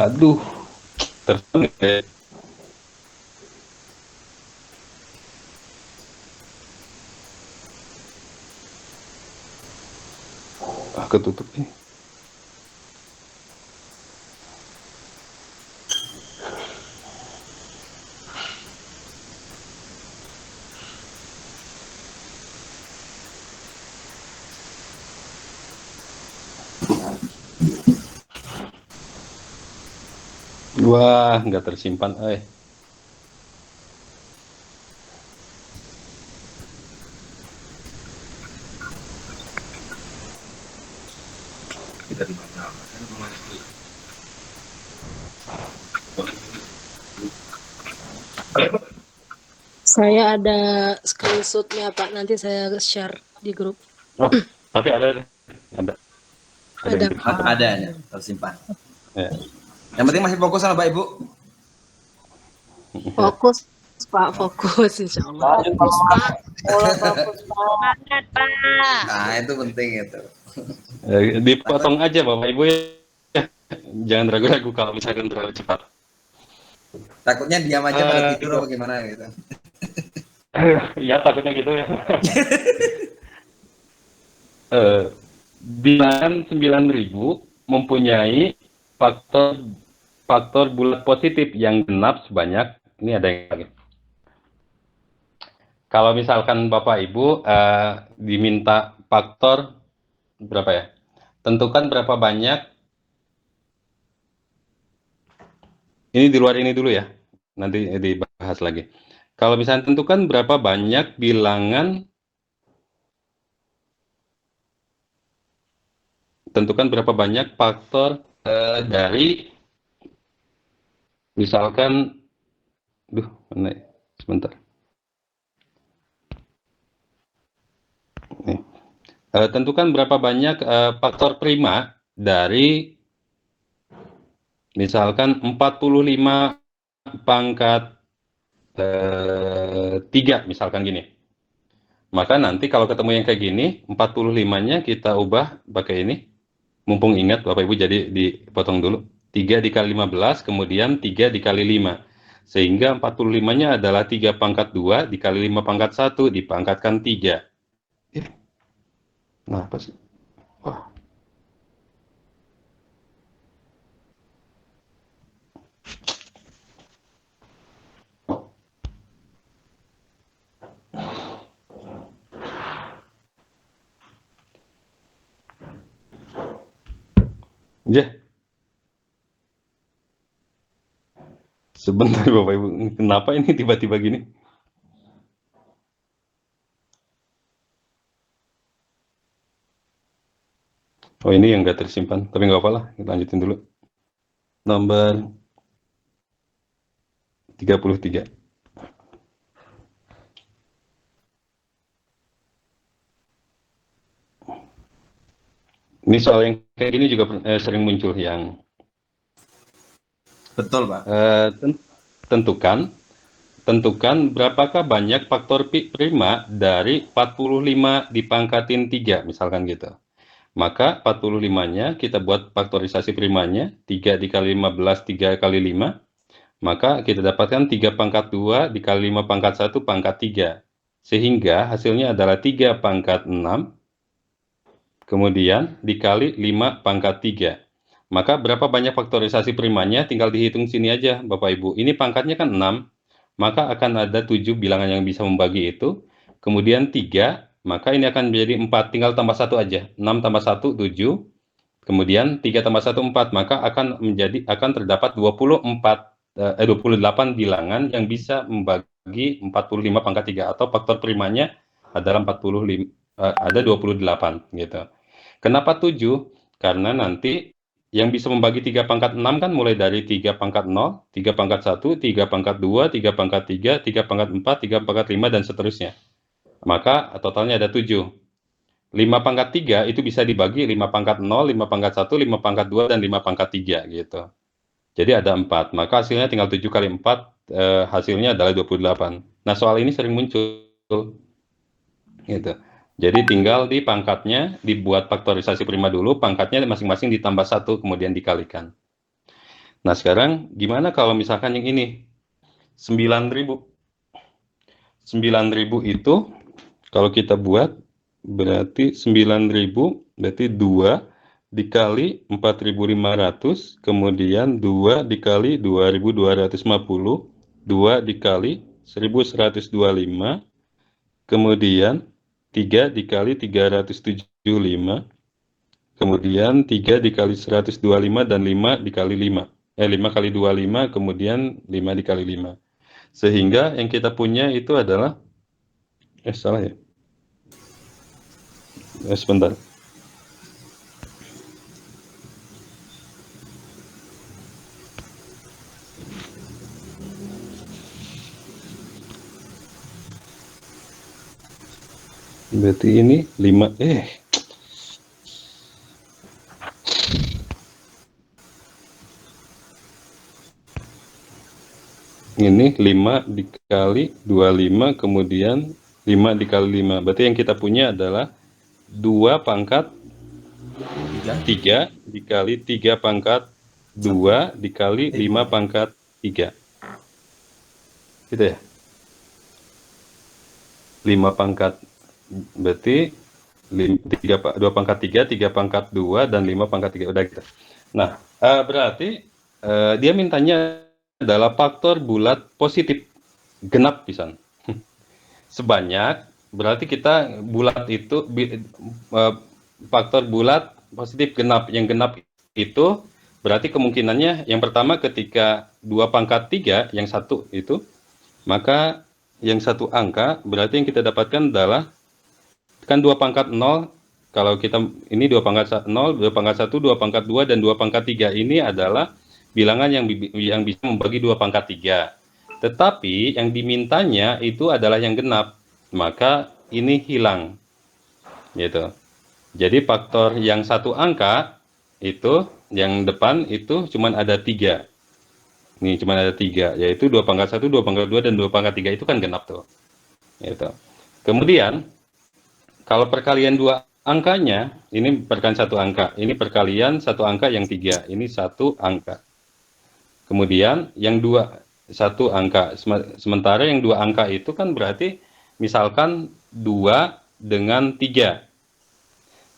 Aduh, tersangkut ya. Ketutup nih. Wah, nggak tersimpan, Saya ada screenshotnya Pak, nanti saya share di grup. Oh, tapi ada. Ada. Ada ya, tersimpan. Ya. Yang penting masih fokus sama Bapak Ibu. Fokus Pak, fokus insya Allah. Fokus Pak. Semangat, Pak. Nah, itu penting itu. Dipotong aja Bapak Ibu ya. Jangan ragu-ragu kalau misalkan terlalu cepat. Takutnya diam aja pada tidur atau gimana gitu. Ya takutnya gitu ya. Bilangan 9.000 mempunyai faktor bulat positif yang genap sebanyak, ini ada yang lagi. Kalau misalkan Bapak Ibu diminta faktor berapa ya? Tentukan berapa banyak. Ini di luar ini dulu ya. Nanti dibahas lagi. Kalau misalnya tentukan berapa banyak bilangan, tentukan berapa banyak faktor dari, misalkan, mana ya? Sebentar. Nih. Tentukan berapa banyak faktor prima dari, misalkan 45 pangkat 3, misalkan gini. Maka nanti kalau ketemu yang kayak gini, 45-nya kita ubah pakai ini. Mumpung ingat Bapak Ibu, jadi dipotong dulu. 3 dikali 15, kemudian 3 dikali 5. Sehingga 45-nya adalah 3 pangkat 2 dikali 5 pangkat 1 dipangkatkan 3. Nah, apa sih? Wah. Ya. Sebentar Bapak Ibu, kenapa ini tiba-tiba gini? Oh, ini yang nggak tersimpan, tapi nggak apa-apa lah, kita lanjutin dulu. Nomor 33. Ini soal yang kayak gini juga sering muncul, yang Betul, Pak. tentukan berapakah banyak faktor prima dari 45 dipangkatin 3, misalkan gitu. Maka 45-nya kita buat faktorisasi primanya, 3 dikali 15, 3 kali 5. Maka kita dapatkan 3 pangkat 2 dikali 5 pangkat 1 pangkat 3. Sehingga hasilnya adalah 3 pangkat 6, kemudian dikali 5 pangkat 3. Maka berapa banyak faktorisasi primanya, tinggal dihitung sini aja Bapak Ibu. Ini pangkatnya kan 6, maka akan ada 7 bilangan yang bisa membagi itu. Kemudian 3, maka ini akan menjadi 4, tinggal tambah 1 aja. 6 tambah 1, 7. Kemudian 3 tambah 1, 4, maka akan terdapat 28 bilangan yang bisa membagi 45 pangkat 3, atau faktor primanya adalah 45, ada 28 gitu. Kenapa 7? Karena nanti yang bisa membagi 3 pangkat 6 kan mulai dari 3 pangkat 0, 3 pangkat 1, 3 pangkat 2, 3 pangkat 3, 3 pangkat 4, 3 pangkat 5, dan seterusnya. Maka totalnya ada 7. 5 pangkat 3 itu bisa dibagi 5 pangkat 0, 5 pangkat 1, 5 pangkat 2, dan 5 pangkat 3 gitu. Jadi ada 4, maka hasilnya tinggal 7 kali 4, hasilnya adalah 28. Nah, soal ini sering muncul gitu. Jadi tinggal di pangkatnya dibuat faktorisasi prima dulu, pangkatnya masing-masing ditambah 1, kemudian dikalikan. Nah, sekarang gimana kalau misalkan yang ini 9.000? 9.000 itu kalau kita buat berarti 9.000 berarti 2 dikali 4.500, kemudian 2 dikali 2.250, 2 dikali 1.125, kemudian 3 dikali 375, kemudian 3 dikali 125, dan 5 dikali 5. 5 kali 25, kemudian 5 dikali 5. Sehingga yang kita punya itu adalah, salah ya? Sebentar. Berarti ini 5, ini 5 dikali 25, kemudian 5 dikali 5. Berarti yang kita punya adalah 2 pangkat 3 dikali 3 pangkat 2 dikali 5 pangkat 3. Gitu ya? 5 pangkat, berarti 2 pangkat 3, 3 pangkat 2, dan 5 pangkat 3. Udah gitu. Nah, berarti dia mintanya adalah faktor bulat positif genap pisan. Sebanyak, berarti kita bulat itu faktor bulat positif genap. Yang genap itu berarti kemungkinannya yang pertama ketika 2 pangkat 3 yang 1 itu, maka yang satu angka, berarti yang kita dapatkan adalah kan 2 pangkat 0. Kalau kita ini 2 pangkat 0, 2 pangkat 1, 2 pangkat 2, dan 2 pangkat 3 ini adalah bilangan yang bisa membagi 2 pangkat 3. Tetapi yang dimintanya itu adalah yang genap, maka ini hilang. Gitu. Jadi faktor yang satu angka itu, yang depan itu cuma ada 3. Ini cuma ada 3, yaitu 2 pangkat 1, 2 pangkat 2, dan 2 pangkat 3 itu kan genap tuh. Gitu. Kemudian, kalau perkalian 2 angkanya, ini perkalian 1 angka. Ini perkalian 1 angka yang 3. Ini 1 angka. Kemudian, yang 1 angka. Sementara yang 2 angka itu kan berarti, misalkan 2 dengan 3.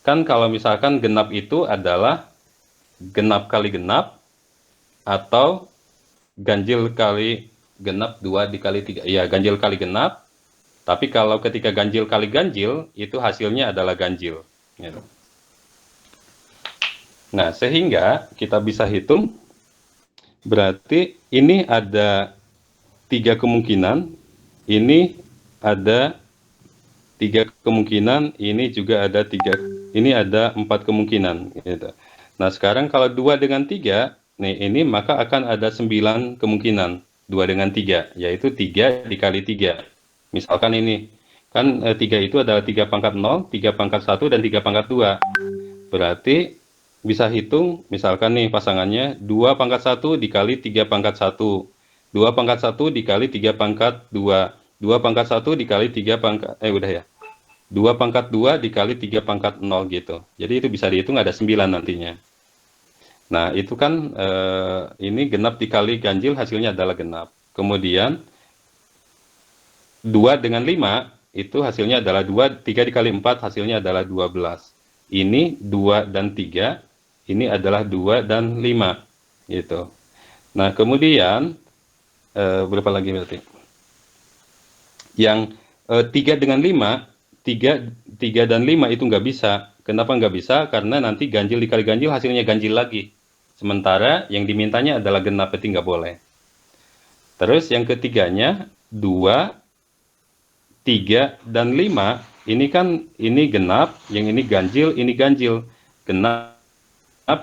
Kan kalau misalkan genap itu adalah genap kali genap, atau ganjil kali genap 2 dikali 3. Ya, ganjil kali genap. Tapi kalau ketika ganjil kali ganjil, itu hasilnya adalah ganjil. Gitu. Nah, sehingga kita bisa hitung, berarti ini ada 3 kemungkinan, ini ada 3 kemungkinan, ini juga ada 3, ini ada 4 kemungkinan. Gitu. Nah, sekarang kalau 2 dengan 3, nih, ini maka akan ada 9 kemungkinan, 2 dengan 3, yaitu 3 dikali 3. Misalkan ini, kan 3 itu adalah 3 pangkat 0, 3 pangkat 1, dan 3 pangkat 2. Berarti bisa hitung, misalkan nih pasangannya, 2 pangkat 1 dikali 3 pangkat 1, 2 pangkat 1 dikali 3 pangkat 2, 2 pangkat 1 dikali 3 pangkat, udah ya, 2 pangkat 2 dikali 3 pangkat 0 gitu. Jadi itu bisa dihitung ada 9 nantinya. Nah, itu kan ini genap dikali ganjil hasilnya adalah genap. Kemudian 2 dengan 5 itu hasilnya adalah 2, 3 dikali 4 hasilnya adalah 12. Ini 2 dan 3, ini adalah 2 dan 5 gitu. Nah, kemudian berapa lagi berarti? Yang 3 dengan 5, 3 dan 5 itu nggak bisa. Kenapa nggak bisa? Karena nanti ganjil dikali ganjil hasilnya ganjil lagi. Sementara yang dimintanya adalah genap, berarti nggak boleh. Terus yang ketiganya, 2, 3, dan 5, ini kan ini genap, yang ini ganjil, ini ganjil. Genap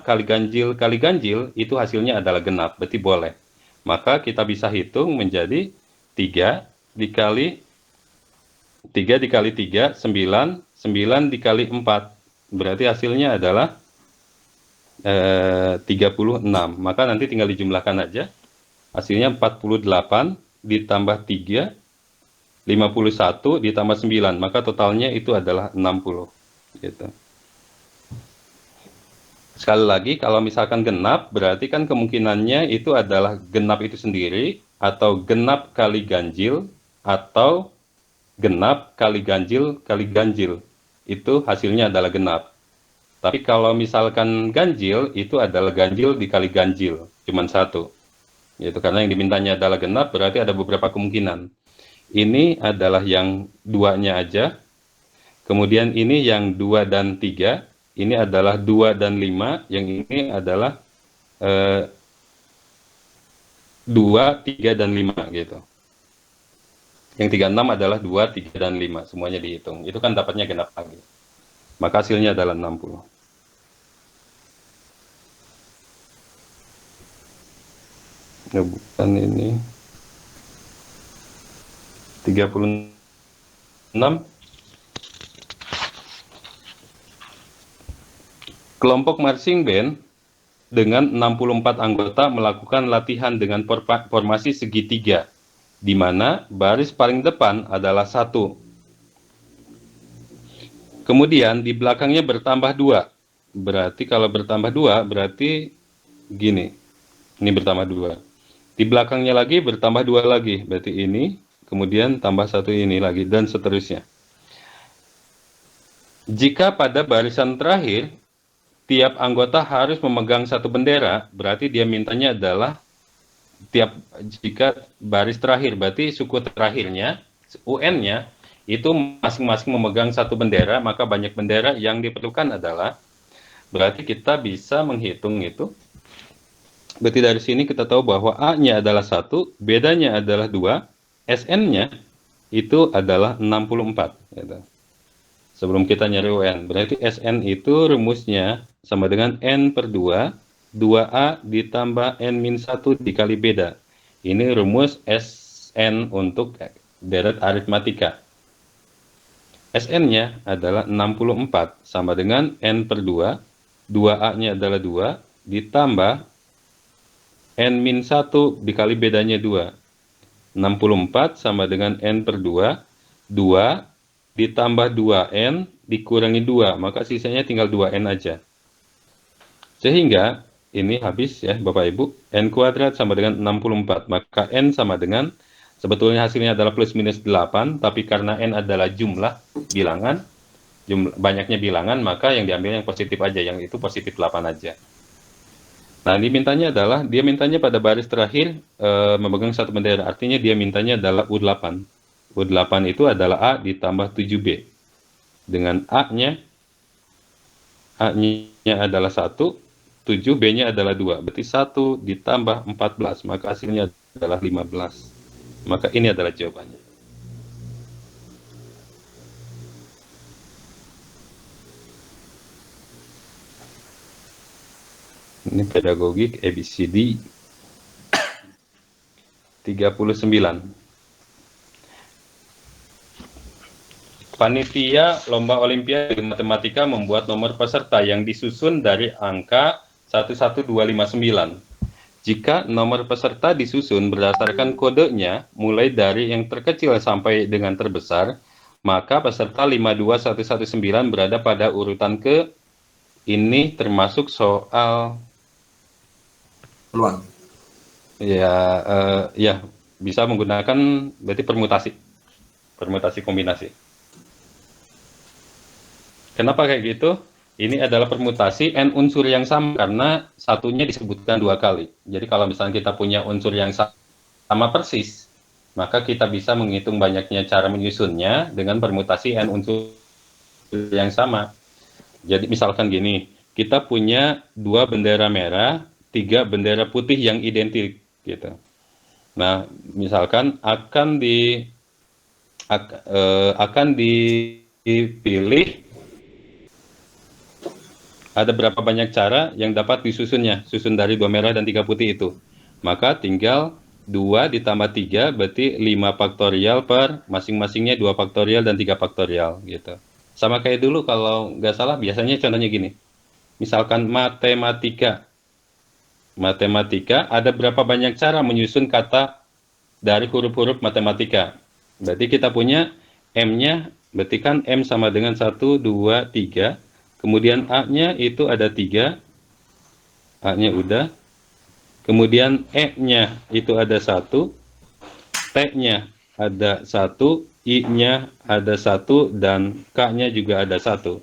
kali ganjil, itu hasilnya adalah genap, berarti boleh. Maka kita bisa hitung menjadi 3 dikali 3, 9, 9 dikali 4. Berarti hasilnya adalah 36. Maka nanti tinggal dijumlahkan aja. Hasilnya 48 ditambah 3, 51 ditambah 9. Maka totalnya itu adalah 60. Gitu. Sekali lagi, kalau misalkan genap, berarti kan kemungkinannya itu adalah genap itu sendiri, atau genap kali ganjil, atau genap kali ganjil kali ganjil. Itu hasilnya adalah genap. Tapi kalau misalkan ganjil, itu adalah ganjil dikali ganjil, cuman 1. Yaitu karena yang dimintanya adalah genap, berarti ada beberapa kemungkinan. Ini adalah yang 2-nya aja. Kemudian ini yang 2 dan 3. Ini adalah 2 dan 5. Yang ini adalah 2, 3, dan 5 gitu. Yang 36 adalah 2, 3, dan 5. Semuanya dihitung. Itu kan dapatnya genap lagi. Maka hasilnya adalah 60. Ya, bukan ini. 36. Kelompok marching band dengan 64 anggota melakukan latihan dengan formasi segitiga, di mana baris paling depan adalah 1. Kemudian di belakangnya bertambah 2. Berarti kalau bertambah 2, berarti gini. Ini bertambah 2. Di belakangnya lagi bertambah 2 lagi. Berarti ini, kemudian tambah 1 ini lagi, dan seterusnya. Jika pada barisan terakhir, tiap anggota harus memegang 1 bendera, berarti dia mintanya adalah jika baris terakhir, berarti suku terakhirnya, UN-nya, itu masing-masing memegang 1 bendera, maka banyak bendera yang diperlukan adalah, berarti kita bisa menghitung itu. Berarti dari sini kita tahu bahwa A-nya adalah 1, bedanya adalah 2, SN-nya itu adalah 64. Gitu. Sebelum kita nyari UN. Berarti SN itu rumusnya sama dengan N per 2, 2A ditambah N-1 dikali beda. Ini rumus SN untuk deret aritmatika. SN-nya adalah 64 sama dengan N per 2, 2A-nya adalah 2, ditambah N-1 dikali bedanya 2. 64 sama dengan N per 2, 2 ditambah 2N dikurangi 2, maka sisanya tinggal 2N aja. Sehingga ini habis ya Bapak Ibu, N kuadrat sama dengan 64, maka N sama dengan, sebetulnya hasilnya adalah plus minus 8, tapi karena N adalah jumlah bilangan, banyaknya bilangan, maka yang diambil yang positif aja, yang itu positif 8 aja. Nah, dimintanya adalah, dia mintanya pada baris terakhir memegang satu bendera, artinya dia mintanya adalah U8. U8 itu adalah A ditambah 7B. Dengan A-nya adalah 1, 7B-nya adalah 2, berarti 1 ditambah 14, maka hasilnya adalah 15. Maka ini adalah jawabannya. Ini pedagogik ABCD 39. Panitia Lomba Olimpiade Matematika membuat nomor peserta yang disusun dari angka 11259. Jika nomor peserta disusun berdasarkan kodenya mulai dari yang terkecil sampai dengan terbesar, maka peserta 52119 berada pada urutan ke, ini termasuk soal Peluang. ya bisa menggunakan berarti permutasi kombinasi. Kenapa kayak gitu? Ini adalah permutasi n unsur yang sama karena satunya disebutkan 2 kali. Jadi kalau misalnya kita punya unsur yang sama persis, maka kita bisa menghitung banyaknya cara menyusunnya dengan permutasi n unsur yang sama. Jadi misalkan gini, kita punya 2 bendera merah, 3 bendera putih yang identik gitu. Nah, misalkan akan dipilih ada berapa banyak cara yang dapat disusunnya, susun dari 2 merah dan 3 putih itu. Maka tinggal 2 ditambah 3 berarti 5 faktorial per masing-masingnya 2 faktorial dan 3 faktorial gitu. Sama kayak dulu kalau nggak salah biasanya contohnya gini. Misalkan matematika ada berapa banyak cara menyusun kata dari huruf-huruf matematika. Berarti kita punya M-nya, berarti kan M sama dengan 1, 2, 3. Kemudian A-nya itu ada 3. A-nya udah. Kemudian E-nya itu ada 1. T-nya ada 1. I-nya ada 1. Dan K-nya juga ada 1.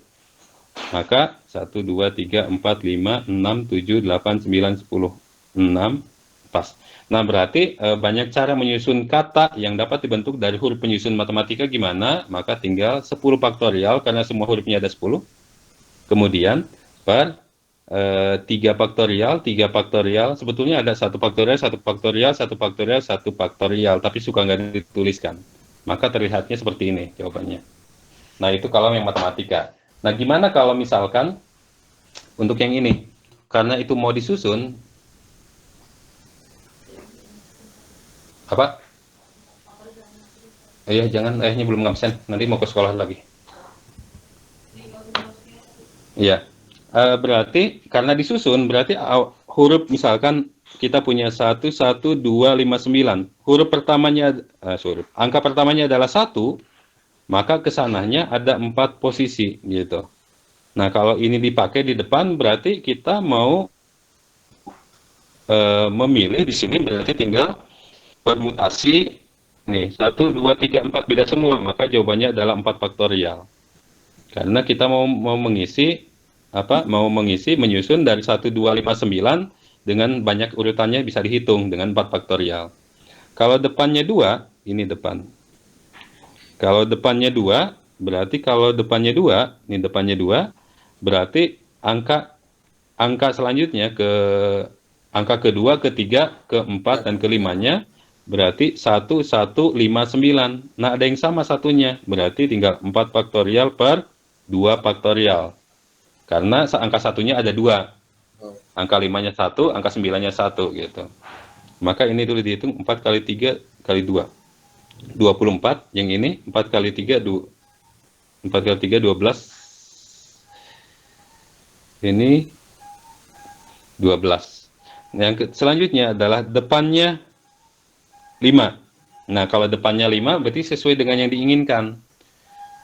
Maka 1, 2, 3, 4, 5, 6, 7, 8, 9, 10, 6, pas. Nah, berarti banyak cara menyusun kata yang dapat dibentuk dari huruf penyusun matematika gimana? Maka tinggal 10 faktorial karena semua hurufnya ada 10. Kemudian per 3 faktorial, sebetulnya ada 1 faktorial, 1 faktorial, 1 faktorial, 1 faktorial, tapi suka nggak dituliskan. Maka terlihatnya seperti ini jawabannya. Nah, itu kalau yang matematika. Nah, gimana kalau misalkan untuk yang ini? Karena itu mau disusun, apa? Iya, jangan, ayahnya belum ngabsen, nanti mau ke sekolah lagi. Iya, berarti karena disusun, berarti huruf misalkan kita punya 1, 1, 2, 5, 9. Huruf pertamanya, angka pertamanya adalah 1, maka kesananya ada 4 posisi gitu. Nah, kalau ini dipakai di depan berarti kita mau memilih di sini berarti tinggal permutasi nih 1, 2, 3, 4 beda semua, maka jawabannya adalah 4 faktorial. Karena kita mau mengisi menyusun dari 1, 2, 5, 9 dengan banyak urutannya bisa dihitung dengan 4 faktorial. Kalau depannya 2, ini depan. Kalau depannya 2, berarti ini depannya 2, berarti angka selanjutnya ke angka kedua, ketiga, keempat, dan kelimanya berarti 1159. Nah, ada yang sama satunya, berarti tinggal 4 faktorial per 2 faktorial. Karena angka satunya ada 2. Angka 5-nya 1, angka 9-nya 1 gitu. Maka ini dulu dihitung 4 kali 3 kali 2. 24, yang ini 4 kali 3 4 kali 3 12. Ini 12. Yang selanjutnya adalah depannya 5. Nah, kalau depannya 5 berarti sesuai dengan yang diinginkan.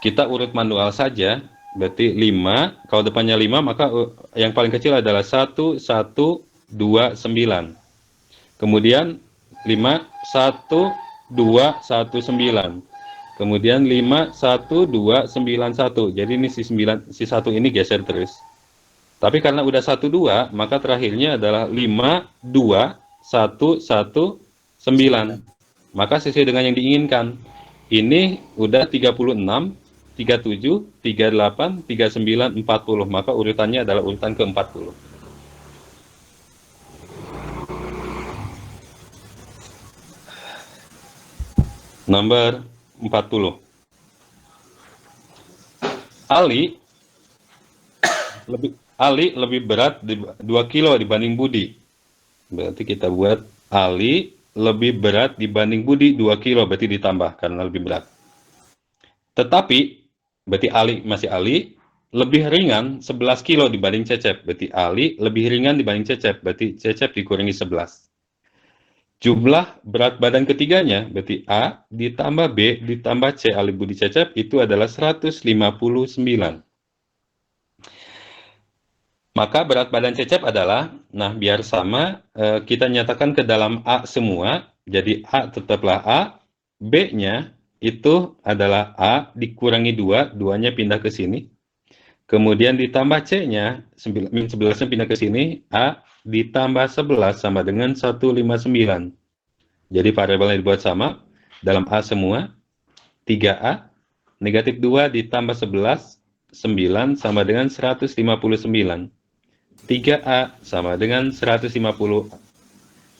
Kita urut manual saja, berarti 5. Kalau depannya 5, maka yang paling kecil adalah 1, 1, 2, 9. Kemudian 5, 1, 2, 1, 9. Kemudian 5, 1, 2, 9, 1. Jadi ini si 1 ini geser terus. Tapi karena udah 1, 2, maka terakhirnya adalah 5, 2, 1, 1, 9. Maka sesuai dengan yang diinginkan. Ini udah 36, 37, 38, 39, 40. Maka urutannya adalah urutan ke-40. Nomor 40. Ali lebih berat 2 kilo dibanding Budi. Berarti kita buat Ali lebih berat dibanding Budi 2 kilo, berarti ditambah karena lebih berat. Tetapi, berarti Ali masih Ali, lebih ringan 11 kilo dibanding Cecep. Berarti Ali lebih ringan dibanding Cecep, berarti Cecep dikurangi 11. Jumlah berat badan ketiganya, berarti A ditambah B ditambah C Ali Budi Cecep, itu adalah 159. Maka berat badan Cecep adalah, nah biar sama, kita nyatakan ke dalam A semua, jadi A tetaplah A, B-nya itu adalah A dikurangi 2, 2-nya pindah ke sini, kemudian ditambah C-nya, 11-nya pindah ke sini, A ditambah 11 sama dengan 159. Jadi variabelnya dibuat sama, dalam A semua, 3A, negatif 2 ditambah 11, 9 sama dengan 159. 3A sama dengan 150.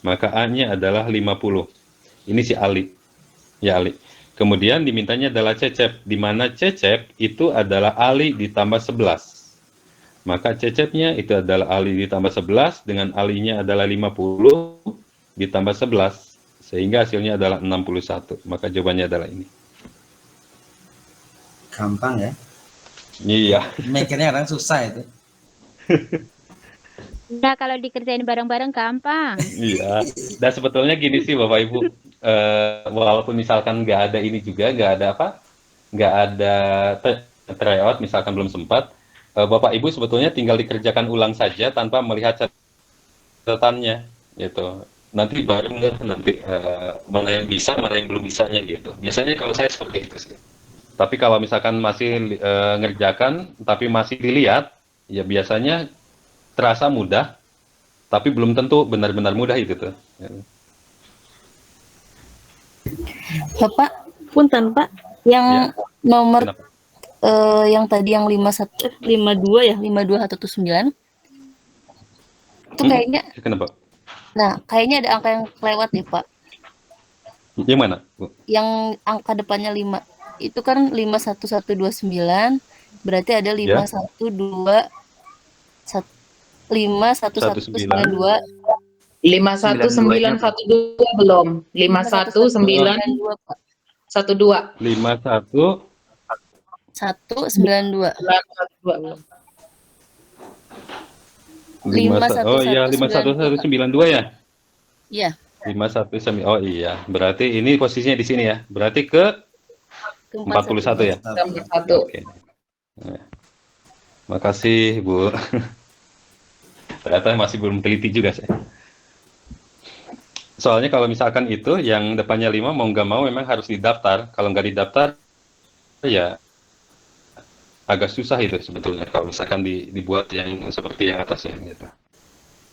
Maka A-nya adalah 50. Ini si Ali. Ya, Ali. Kemudian dimintanya adalah Cecep, di mana Cecep itu adalah Ali ditambah 11. Maka Cecepnya itu adalah Ali ditambah 11, dengan Ali-nya adalah 50 ditambah 11, sehingga hasilnya adalah 61. Maka jawabannya adalah ini. Gampang ya. Iya. Mikirnya kadang susah itu. Nah, kalau dikerjain bareng-bareng gampang. Iya. Dan sebetulnya gini sih Bapak Ibu, walaupun misalkan nggak ada ini juga, nggak ada tryout, misalkan belum sempat, Bapak Ibu sebetulnya tinggal dikerjakan ulang saja tanpa melihat catatannya, gitu. Nanti baru nanti mana yang bisa, mana yang belum bisanya gitu. Biasanya kalau saya seperti itu sih. Tapi kalau misalkan masih ngerjakan, tapi masih dilihat, ya biasanya terasa mudah, tapi belum tentu benar-benar mudah itu tuh. Bapak, Punten, Pak. yang Ya. nomor Kenapa? yang tadi yang 52 ya, 52119 itu kayaknya, Kenapa? nah kayaknya ada angka yang kelewat nih Pak. Yang mana, Bu? Yang angka depannya 5 itu kan 51129, berarti ada 512 51192 51912 belum. 51912. 51 192 belum. 51. Oh iya, 51192 ya? Iya. 519. Oh iya, berarti ini posisinya di sini ya. Berarti ke 41 ya? 41. Oke. Nah, makasih, Bu. Ternyata masih belum teliti juga saya. Soalnya kalau misalkan itu yang depannya 5 mau nggak mau memang harus didaftar. Kalau nggak didaftar ya agak susah itu sebetulnya kalau misalkan dibuat yang seperti yang atasnya gitu.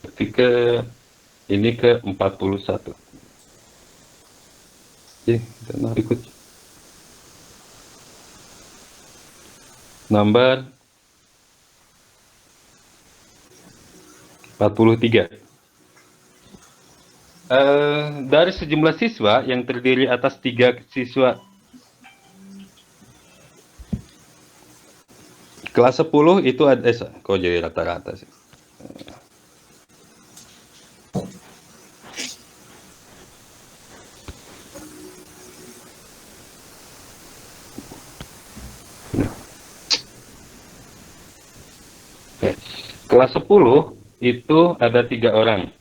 Berarti ini ke 41. Kita ikut. Nomor 43. Dari sejumlah siswa yang terdiri atas 3 siswa kelas 10 itu ada, kok jadi rata-rata sih? Kelas 10 itu ada 3 orang.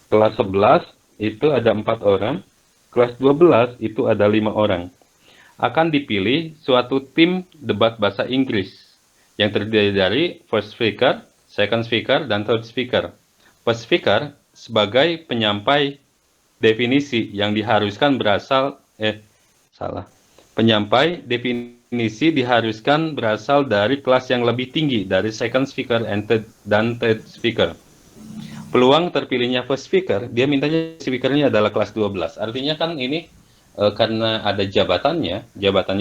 Kelas 11 itu ada 4 orang. Kelas 12 itu ada 5 orang. Akan dipilih suatu tim debat bahasa Inggris yang terdiri dari first speaker, second speaker, dan third speaker. First speaker sebagai penyampai definisi yang diharuskan berasal Penyampai definisi diharuskan berasal dari kelas yang lebih tinggi dari second speaker dan third speaker. Peluang terpilihnya first speaker, dia mintanya speakernya adalah kelas 12. Artinya kan ini karena ada jabatannya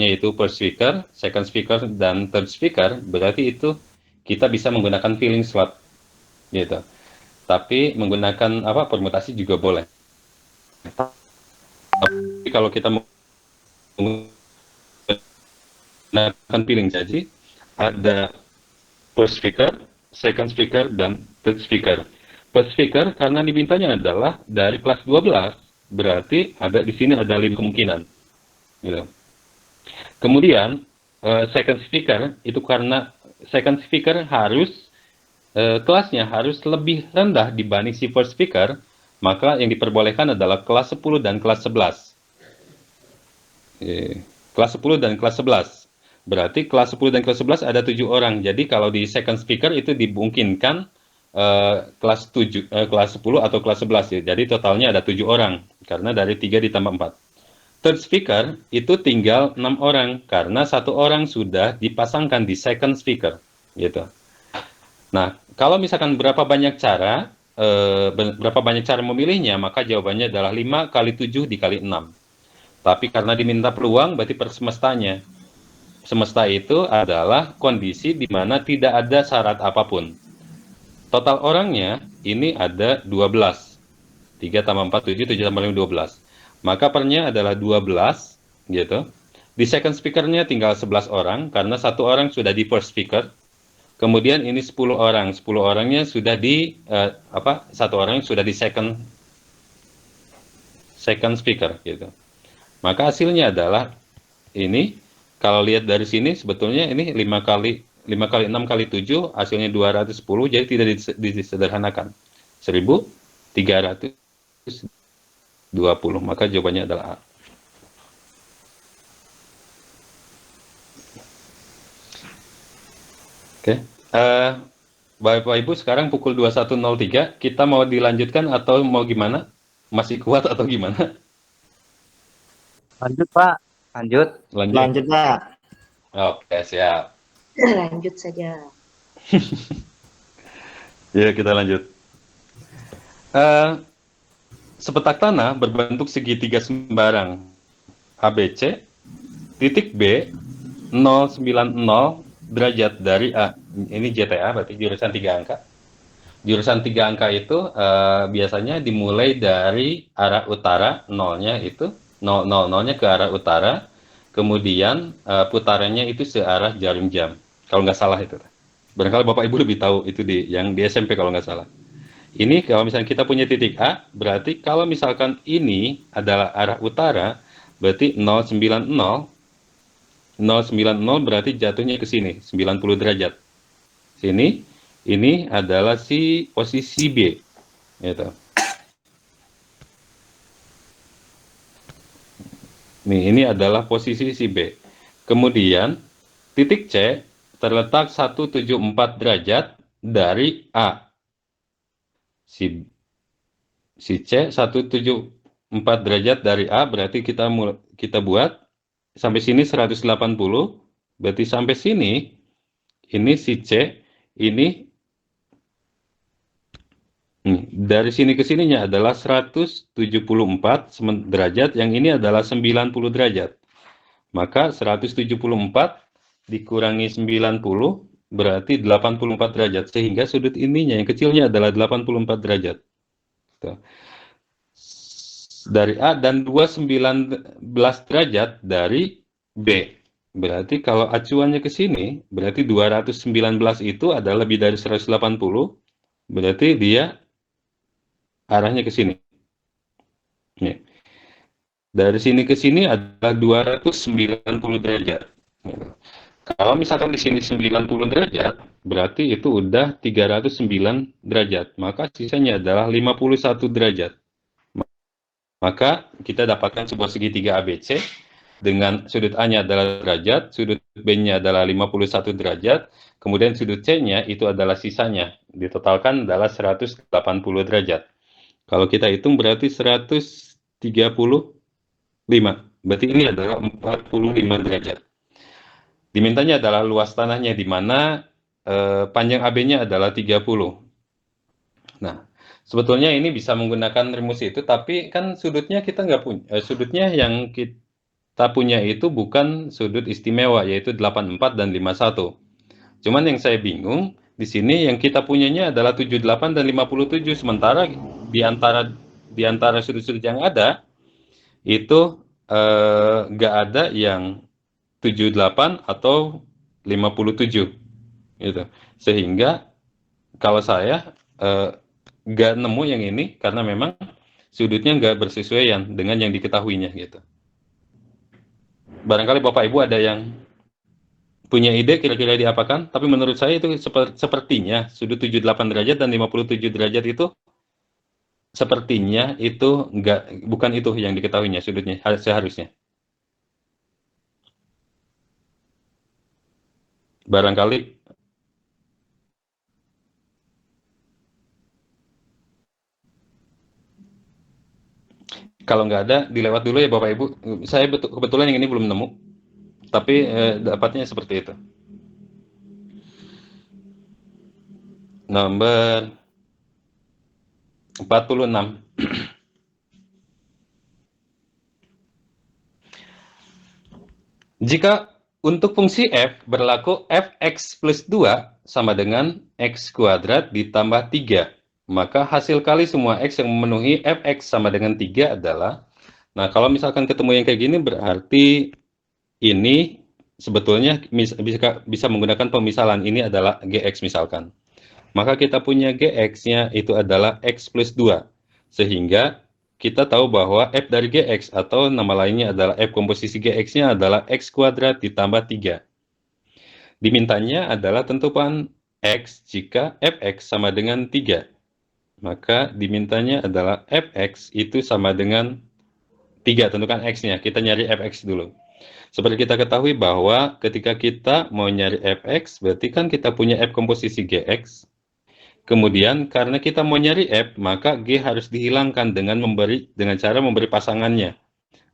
itu first speaker, second speaker, dan third speaker, berarti itu kita bisa menggunakan filling slot gitu. Tapi menggunakan permutasi juga boleh. Tapi kalau kita menggunakan filling, jadi ada first speaker, second speaker, dan third speaker. First speaker karena dimintanya adalah dari kelas 12, berarti di sini ada 5 kemungkinan. Gitu. Kemudian second speaker itu karena second speaker harus kelasnya harus lebih rendah dibanding si first speaker, maka yang diperbolehkan adalah kelas 10 dan kelas 11. Kelas 10 dan kelas 11. Berarti kelas 10 dan kelas 11 ada 7 orang. Jadi kalau di second speaker itu dimungkinkan kelas 10 atau kelas 11 ya. Jadi totalnya ada 7 orang karena dari 3 ditambah 4. Third speaker itu tinggal 6 orang karena 1 orang sudah dipasangkan di second speaker gitu. Nah, kalau misalkan berapa banyak cara memilihnya, maka jawabannya adalah 5 kali 7 dikali 6. Tapi karena diminta peluang, berarti per semestanya. Semesta itu adalah kondisi di mana tidak ada syarat apapun. Total orangnya ini ada 12. 3 tambah 4, 7, 7 tambah 5, 12. Maka pernya adalah 12, gitu. Di second speakernya tinggal 11 orang, karena 1 orang sudah di first speaker. Kemudian ini 10 orang. 10 orangnya sudah di, 1 orang sudah di second speaker, gitu. Maka hasilnya adalah ini, kalau lihat dari sini sebetulnya ini 5 kali 6 kali 7 hasilnya 210, jadi tidak disederhanakan. 1320, maka jawabannya adalah A. Oke. Bapak Ibu, sekarang pukul 21.03, kita mau dilanjutkan atau mau gimana? Masih kuat atau gimana? Lanjut, Pak. Lanjut. Lanjut, Pak. Oke, siap. Lanjut saja. Ya, kita lanjut. Sepetak tanah berbentuk segitiga sembarang ABC, titik B 090 derajat dari A. Ini GTA, berarti jurusan 3 angka. Jurusan 3 angka itu biasanya dimulai dari arah utara, nolnya itu 000-nya ke arah utara, kemudian putarannya itu searah jarum jam. Kalau nggak salah itu. Barangkali Bapak Ibu lebih tahu itu di SMP kalau nggak salah. Ini kalau misalnya kita punya titik A, berarti kalau misalkan ini adalah arah utara, berarti 090 berarti jatuhnya ke sini, 90 derajat. Sini, ini adalah posisi B. Gitu. Nih, ini adalah posisi si B. Kemudian, titik C terletak 174 derajat dari A. Si C 174 derajat dari A, berarti kita buat sampai sini 180, berarti sampai sini, ini si C, ini dari sini ke sininya adalah 174 derajat, yang ini adalah 90 derajat. Maka 174 dikurangi 90 berarti 84 derajat. Sehingga sudut ininya yang kecilnya adalah 84 derajat. dari A dan 219 derajat dari B. Berarti kalau acuannya ke sini, berarti 219 itu adalah lebih dari 180, berarti dia arahnya ke sini. Nih. Dari sini ke sini adalah 290 derajat. Kalau misalkan di sini 90 derajat, berarti itu udah 309 derajat. Maka sisanya adalah 51 derajat. Maka kita dapatkan sebuah segitiga ABC dengan sudut A-nya adalah derajat, sudut B-nya adalah 51 derajat, kemudian sudut C-nya itu adalah sisanya. Ditotalkan adalah 180 derajat. Kalau kita hitung berarti 135. Berarti ini adalah 45 derajat. Dimintanya adalah luas tanahnya di mana panjang AB-nya adalah 30. Nah, sebetulnya ini bisa menggunakan rumus itu, tapi kan sudutnya kita nggak punya. Sudutnya yang kita punya itu bukan sudut istimewa, yaitu 84 dan 51. Cuman yang saya bingung, di sini yang kita punyanya adalah 78 dan 57, sementara di antara sudut-sudut yang ada, itu nggak ada yang 78 atau 57 gitu. Sehingga kalau saya nggak nemu yang ini karena memang sudutnya nggak bersesuaian dengan yang diketahuinya gitu. Barangkali Bapak Ibu ada yang punya ide kira-kira diapakan, tapi menurut saya itu sepertinya sudut 78 derajat dan 57 derajat itu sepertinya itu bukan itu yang diketahuinya sudutnya seharusnya. Barangkali kalau nggak ada dilewat dulu ya Bapak Ibu. Saya kebetulan yang ini belum nemu, tapi dapatnya seperti itu. Nomor 46. Jika untuk fungsi f berlaku fx plus 2 sama dengan x kuadrat ditambah 3, maka hasil kali semua x yang memenuhi fx sama dengan 3 adalah, nah kalau misalkan ketemu yang kayak gini berarti ini sebetulnya bisa menggunakan pemisalan, ini adalah gx misalkan. Maka kita punya gx-nya itu adalah x plus 2, sehingga kita tahu bahwa f dari gx atau nama lainnya adalah f komposisi gx-nya adalah x kuadrat ditambah 3. Dimintanya adalah tentukan x jika fx sama dengan 3. Maka dimintanya adalah fx itu sama dengan 3, tentukan x-nya. Kita nyari fx dulu. Seperti kita ketahui bahwa ketika kita mau nyari fx, berarti kan kita punya f komposisi gx. Kemudian karena kita mau nyari f, maka g harus dihilangkan dengan cara memberi pasangannya.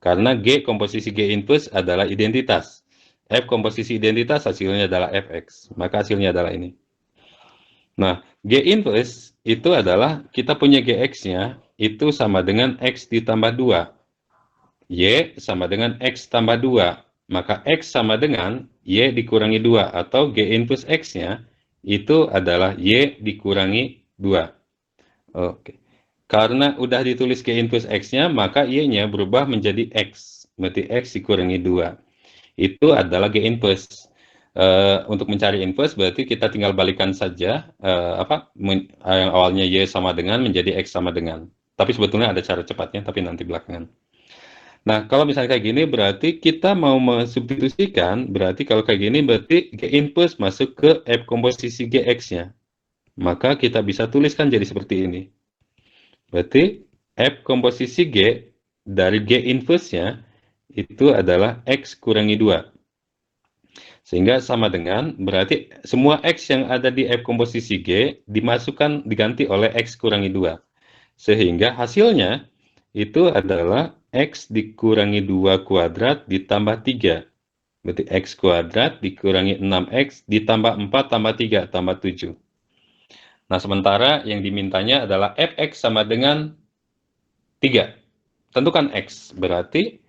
Karena g komposisi g inverse adalah identitas. F komposisi identitas hasilnya adalah fx. Maka hasilnya adalah ini. Nah, g inverse itu adalah kita punya gx-nya itu sama dengan x ditambah 2. Y sama dengan x tambah 2. Maka x sama dengan y dikurangi 2 atau g inverse x-nya itu adalah y dikurangi 2. Oke. Karena udah ditulis g inverse x-nya, maka y-nya berubah menjadi x. Berarti x dikurangi 2. Itu adalah g inverse. Untuk mencari inverse berarti kita tinggal balikan saja yang awalnya y sama dengan menjadi x sama dengan. Tapi sebetulnya ada cara cepatnya, tapi nanti belakangan. Nah, kalau misalnya kayak gini berarti kita mau mensubstitusikan, berarti kalau kayak gini berarti G inverse masuk ke F komposisi GX-nya. Maka kita bisa tuliskan jadi seperti ini. Berarti F komposisi G dari G inverse-nya itu adalah X kurangi 2. Sehingga sama dengan, berarti semua X yang ada di F komposisi G diganti oleh X kurangi 2. Sehingga hasilnya itu adalah X dikurangi 2 kuadrat ditambah 3. Berarti X kuadrat dikurangi 6X ditambah 4 tambah 3 tambah 7. Nah, sementara yang dimintanya adalah Fx sama dengan 3. Tentukan X. Berarti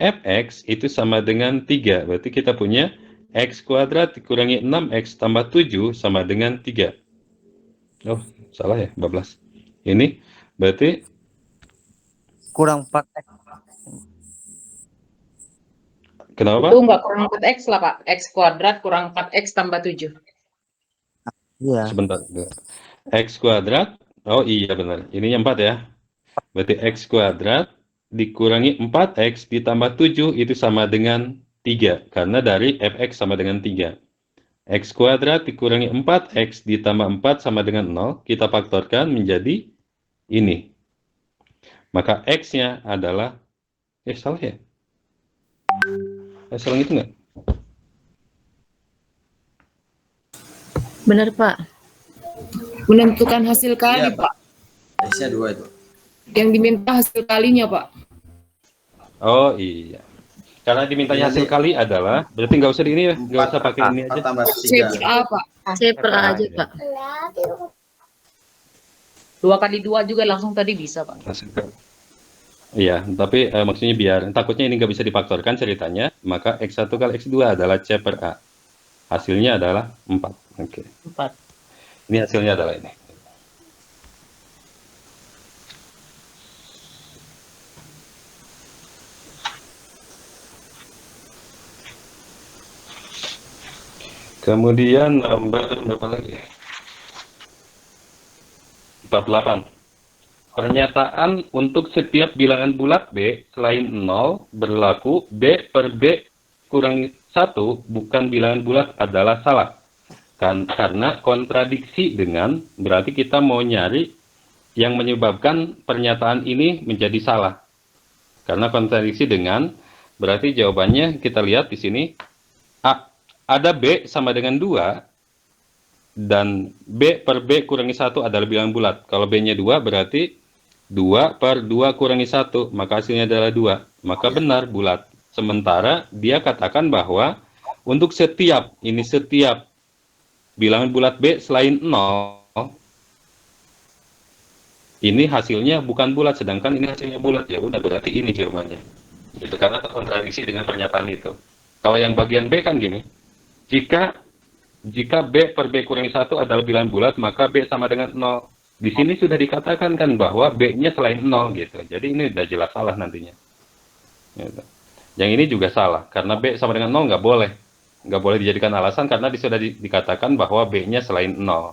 Fx itu sama dengan 3. Berarti kita punya X kuadrat dikurangi 6X tambah 7 sama dengan 3. Oh, salah ya, 14. Ini berarti kurang 4x. Kenapa, Itu Pak? nggak kurang 4x lah, Pak. X kuadrat kurang 4x tambah 7. Iya. Sebentar. X kuadrat. Oh iya benar. Ininya 4 ya. Berarti X kuadrat dikurangi 4X ditambah 7 itu sama dengan 3. Karena dari fx sama dengan 3. X kuadrat dikurangi 4X ditambah 4 sama dengan 0. Kita faktorkan menjadi ini. Maka X-nya adalah... salah ya? Salah itu nggak? Benar, Pak. Menentukan hasil kali, Iya, Pak. X-nya 2 itu. Yang diminta hasil kalinya, Pak. Oh iya. Karena dimintanya hasil kali adalah, berarti nggak usah di ini ya, nggak usah pakai ini 4 aja. tambah C 3. per A, Pak. C per A aja, Pak. 2 kali 2 juga langsung tadi bisa, Pak. Hasil kali. Iya, tapi maksudnya biar, takutnya ini nggak bisa difaktorkan ceritanya, maka X1 kali X2 adalah C per A. Hasilnya adalah 4. Oke. 4. Ini hasilnya adalah ini. Kemudian nomor berapa lagi? 48. Pernyataan untuk setiap bilangan bulat B selain 0 berlaku B per B kurang 1 bukan bilangan bulat adalah salah. Karena kontradiksi dengan, berarti kita mau nyari yang menyebabkan pernyataan ini menjadi salah. Karena kontradiksi dengan, berarti jawabannya kita lihat di sini, ada B sama dengan 2, dan B per B kurangi 1 adalah bilangan bulat. Kalau B-nya 2, berarti 2 per 2 kurangi 1, maka hasilnya adalah 2. Maka benar, bulat. Sementara dia katakan bahwa untuk setiap bilangan bulat B selain 0, ini hasilnya bukan bulat, sedangkan ini hasilnya bulat. Ya udah, berarti ini jawabannya. Itu karena terkontradiksi dengan pernyataan itu. Kalau yang bagian B kan gini, jika B per B kurangi 1 adalah bilangan bulat, maka B sama dengan 0. Di sini sudah dikatakan kan bahwa B-nya selain 0 gitu. Jadi ini udah jelas salah nantinya. Gitu. Yang ini juga salah, karena B sama dengan 0 nggak boleh. Nggak boleh dijadikan alasan karena sudah dikatakan bahwa B-nya selain 0.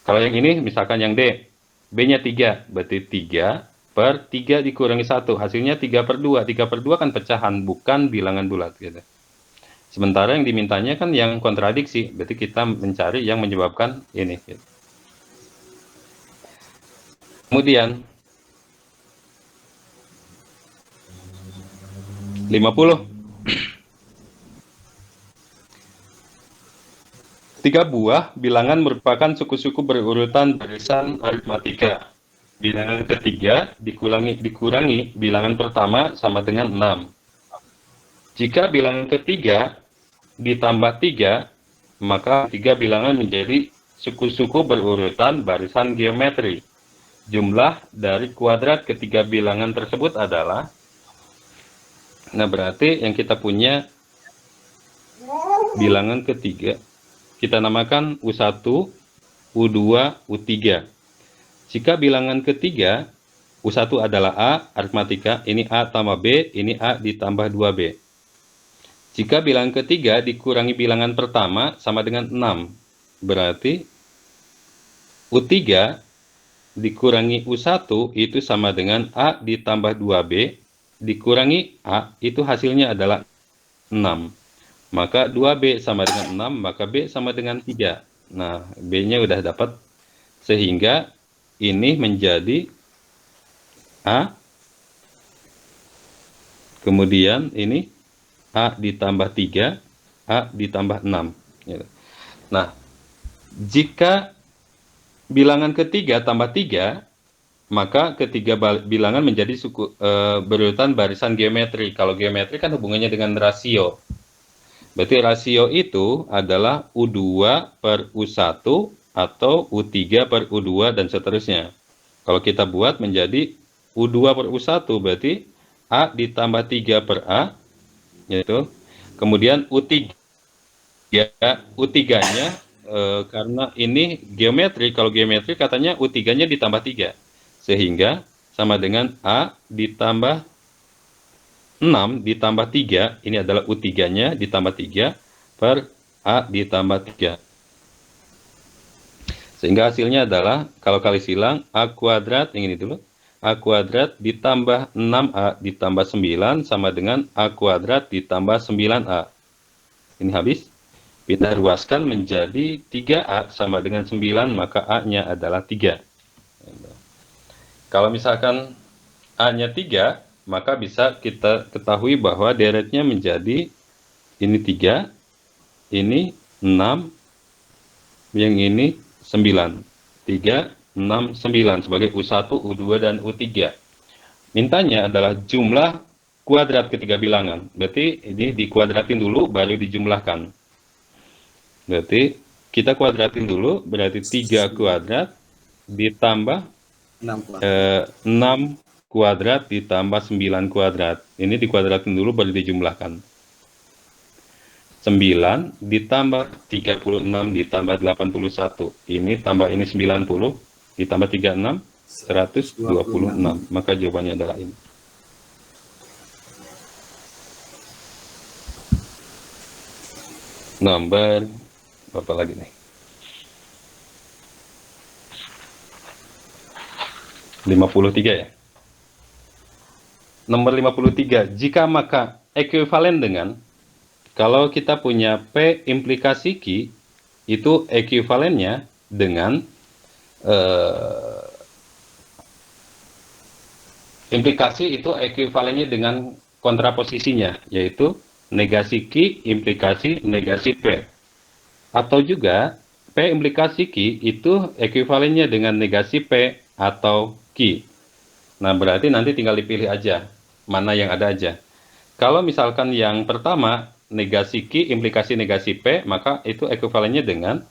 Kalau yang ini, misalkan yang D, B-nya 3, berarti 3 per 3 dikurangi 1, hasilnya 3 per 2. 3 per 2 kan pecahan, bukan bilangan bulat. Gitu. Sementara yang dimintanya kan yang kontradiksi, berarti kita mencari yang menyebabkan ini. Gitu. Kemudian, 50. 3 buah bilangan merupakan suku-suku berurutan barisan aritmatika. Bilangan ketiga dikurangi bilangan pertama sama dengan 6. Jika bilangan ketiga ditambah 3, maka 3 bilangan menjadi suku-suku berurutan barisan geometri. Jumlah dari kuadrat ketiga bilangan tersebut adalah, nah berarti yang kita punya bilangan ketiga, kita namakan U1, U2, U3. Jika bilangan ketiga, U1 adalah A, aritmatika, ini A tambah B, ini A ditambah 2B. Jika bilangan ketiga dikurangi bilangan pertama sama dengan 6, berarti U3 dikurangi U1 itu sama dengan A ditambah 2B, dikurangi A, itu hasilnya adalah 6. Maka 2B sama dengan 6, maka B sama dengan 3. Nah, B-nya udah dapat, sehingga ini menjadi A, kemudian ini A ditambah 3, A ditambah 6. Nah, jika bilangan ketiga tambah 3, maka ketiga bilangan menjadi berurutan barisan geometri. Kalau geometri kan hubungannya dengan rasio. Berarti rasio itu adalah U2 per U1 atau U3 per U2 dan seterusnya. Kalau kita buat menjadi U2 per U1 berarti A ditambah 3 per A, yaitu. Kemudian U3-nya karena ini geometri, kalau geometri katanya U3-nya ditambah 3. Sehingga sama dengan A ditambah 6 ditambah 3, ini adalah U3-nya ditambah 3 per A ditambah 3. Sehingga hasilnya adalah, kalau kali silang, A kuadrat, yang ini dulu, A kuadrat ditambah 6A ditambah 9 sama dengan A kuadrat ditambah 9A. Ini habis. Kita ruaskan menjadi 3A sama dengan 9, maka A-nya adalah 3. Kalau misalkan A-nya 3, maka bisa kita ketahui bahwa deretnya menjadi ini 3, ini 6, yang ini 9. 3, 6, 9 sebagai U1, U2, dan U3. Mintanya adalah jumlah kuadrat ketiga bilangan. Berarti ini dikuadratin dulu baru dijumlahkan. Berarti kita kuadratin dulu, berarti 3 kuadrat ditambah 6 kuadrat ditambah 9 kuadrat. Ini dikuadratin dulu baru dijumlahkan. 9 ditambah 36 ditambah 81. Ini tambah ini 90 ditambah 36, 126. Maka jawabannya adalah ini. Nomor apa lagi nih? 53 ya. Nomor 53, jika maka ekuivalen dengan, kalau kita punya P implikasi Q, itu ekuivalennya dengan implikasi itu ekuivalennya dengan kontraposisinya, yaitu negasi Q implikasi negasi P. Atau juga P implikasi Q itu ekuivalennya dengan negasi P atau Q. Nah, berarti nanti tinggal dipilih aja mana yang ada aja. Kalau misalkan yang pertama negasi Q implikasi negasi P, maka itu ekuivalennya dengan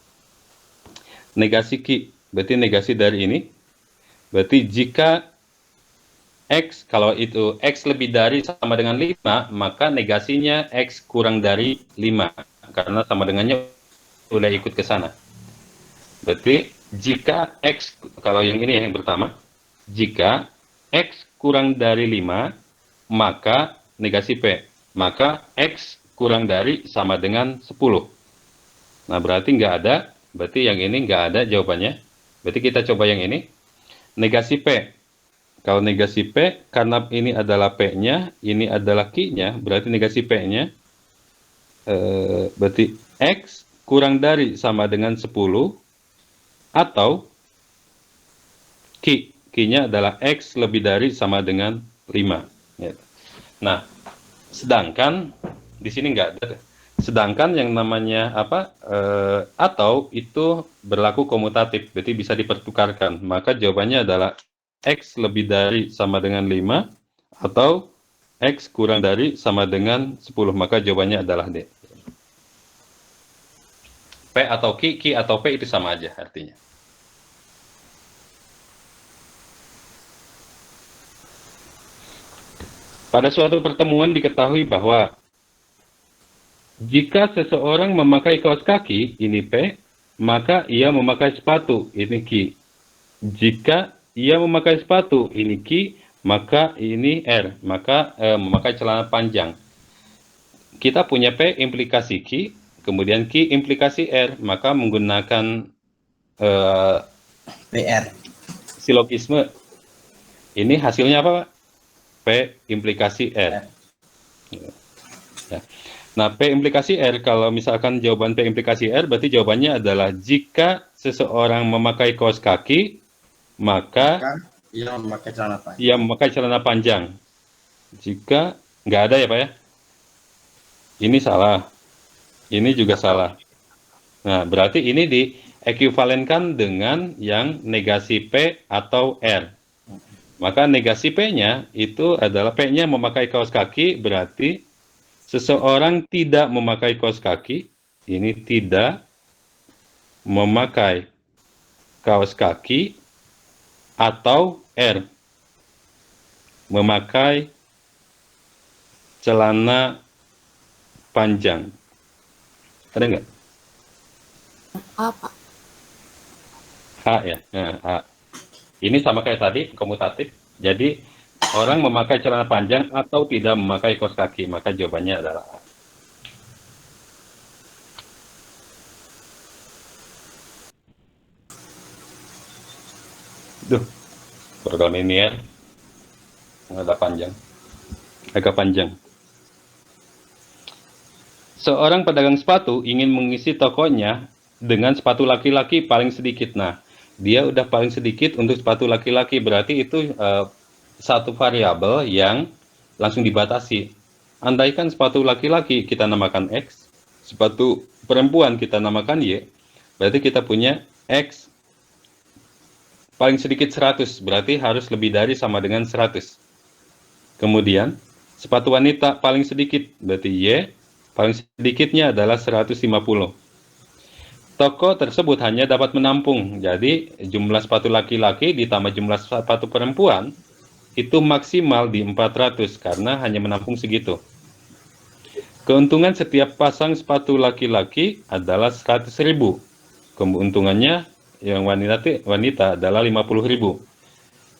negasi Q. Berarti negasi dari ini. Berarti jika X, kalau itu X lebih dari sama dengan 5, maka negasinya X kurang dari 5. Karena sama dengannya udah ikut ke sana. Berarti jika X, kalau yang ini yang pertama, jika X kurang dari 5, maka negasi P. Maka X kurang dari sama dengan 10. Nah, berarti nggak ada. Berarti yang ini nggak ada jawabannya. Berarti kita coba yang ini. Negasi P. Kalau negasi P, karena ini adalah P-nya, ini adalah Q-nya, berarti negasi P-nya, berarti X kurang dari sama dengan 10, atau Q-nya adalah X lebih dari sama dengan 5. Ya. Nah, sedangkan, di sini nggak ada. Sedangkan yang namanya apa, atau itu berlaku komutatif, berarti bisa dipertukarkan. Maka jawabannya adalah X lebih dari sama dengan 5 atau X kurang dari sama dengan 10. Maka jawabannya adalah D. P atau Q, Q atau P itu sama aja artinya. Pada suatu pertemuan diketahui bahwa jika seseorang memakai kaos kaki, ini P, maka ia memakai sepatu, ini Q. Jika ia memakai sepatu, ini Q, maka ini R, maka memakai celana panjang. Kita punya P implikasi Q, kemudian Q implikasi R, maka menggunakan PR. silogisme. Ini hasilnya apa, Pak? P implikasi R. Ya. Nah, P implikasi R, kalau misalkan jawaban P implikasi R, berarti jawabannya adalah jika seseorang memakai kaos kaki, maka ia memakai celana panjang. Ia memakai celana panjang. Jika nggak ada ya Pak ya? Ini salah. Ini juga salah. Nah, berarti ini diekuivalenkan dengan yang negasi P atau R. Maka negasi P-nya itu adalah P-nya memakai kaos kaki, berarti seseorang tidak memakai kaos kaki. Ini tidak memakai kaos kaki atau R, memakai celana panjang. Ada nggak? Apa? H ya. Nah, H. Ini sama kayak tadi, komutatif. Jadi orang memakai celana panjang atau tidak memakai kaos kaki, maka jawabannya adalah A. Duh, program ini ya agak panjang. Seorang pedagang sepatu ingin mengisi tokonya dengan sepatu laki-laki paling sedikit. Nah, dia udah paling sedikit untuk sepatu laki-laki, berarti itu satu variabel yang langsung dibatasi. Andaikan sepatu laki-laki kita namakan X, sepatu perempuan kita namakan Y, berarti kita punya X paling sedikit 100, berarti harus lebih dari sama dengan 100. Kemudian, sepatu wanita paling sedikit, berarti Y, paling sedikitnya adalah 150. Toko tersebut hanya dapat menampung, jadi jumlah sepatu laki-laki ditambah jumlah sepatu perempuan, itu maksimal di 400, karena hanya menampung segitu. Keuntungan setiap pasang sepatu laki-laki adalah 100.000. Keuntungannya yang wanita adalah 50.000.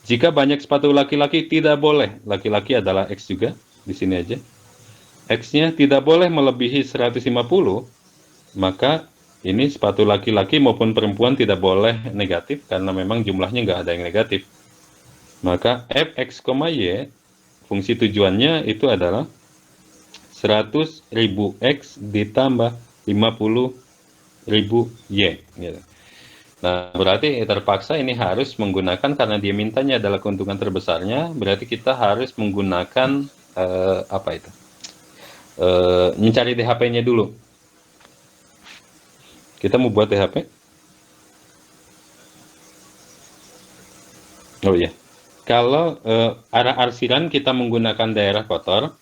Jika banyak sepatu laki-laki tidak boleh, laki-laki adalah X juga, di sini aja. X-nya tidak boleh melebihi 150, maka ini sepatu laki-laki maupun perempuan tidak boleh negatif, karena memang jumlahnya nggak ada yang negatif. Maka Fx, Y, fungsi tujuannya itu adalah 100.000 X ditambah 50.000 Y. Gitu. Nah, berarti terpaksa ini harus menggunakan, karena dia mintanya adalah keuntungan terbesarnya, berarti kita harus menggunakan mencari DHP-nya dulu. Kita mau buat DHP? Oh iya. Kalau arah arsiran kita menggunakan daerah kotor,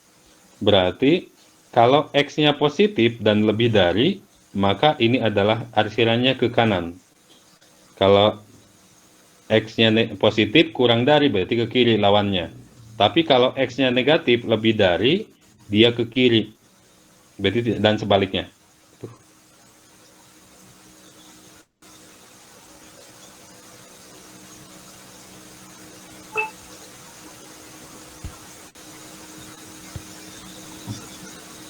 berarti kalau X-nya positif dan lebih dari, maka ini adalah arsirannya ke kanan. Kalau X-nya positif kurang dari, berarti ke kiri lawannya. Tapi kalau X-nya negatif lebih dari, dia ke kiri. Berarti dan sebaliknya.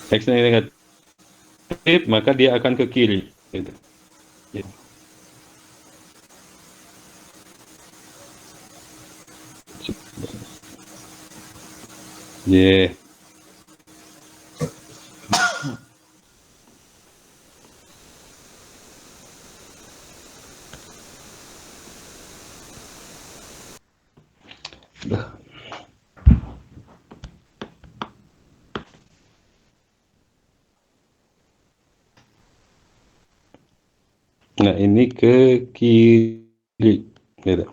X-nya negatif, maka dia akan ke kiri. Gitu. Gitu. Yeah. Nah, ini ke kiri. Gitu.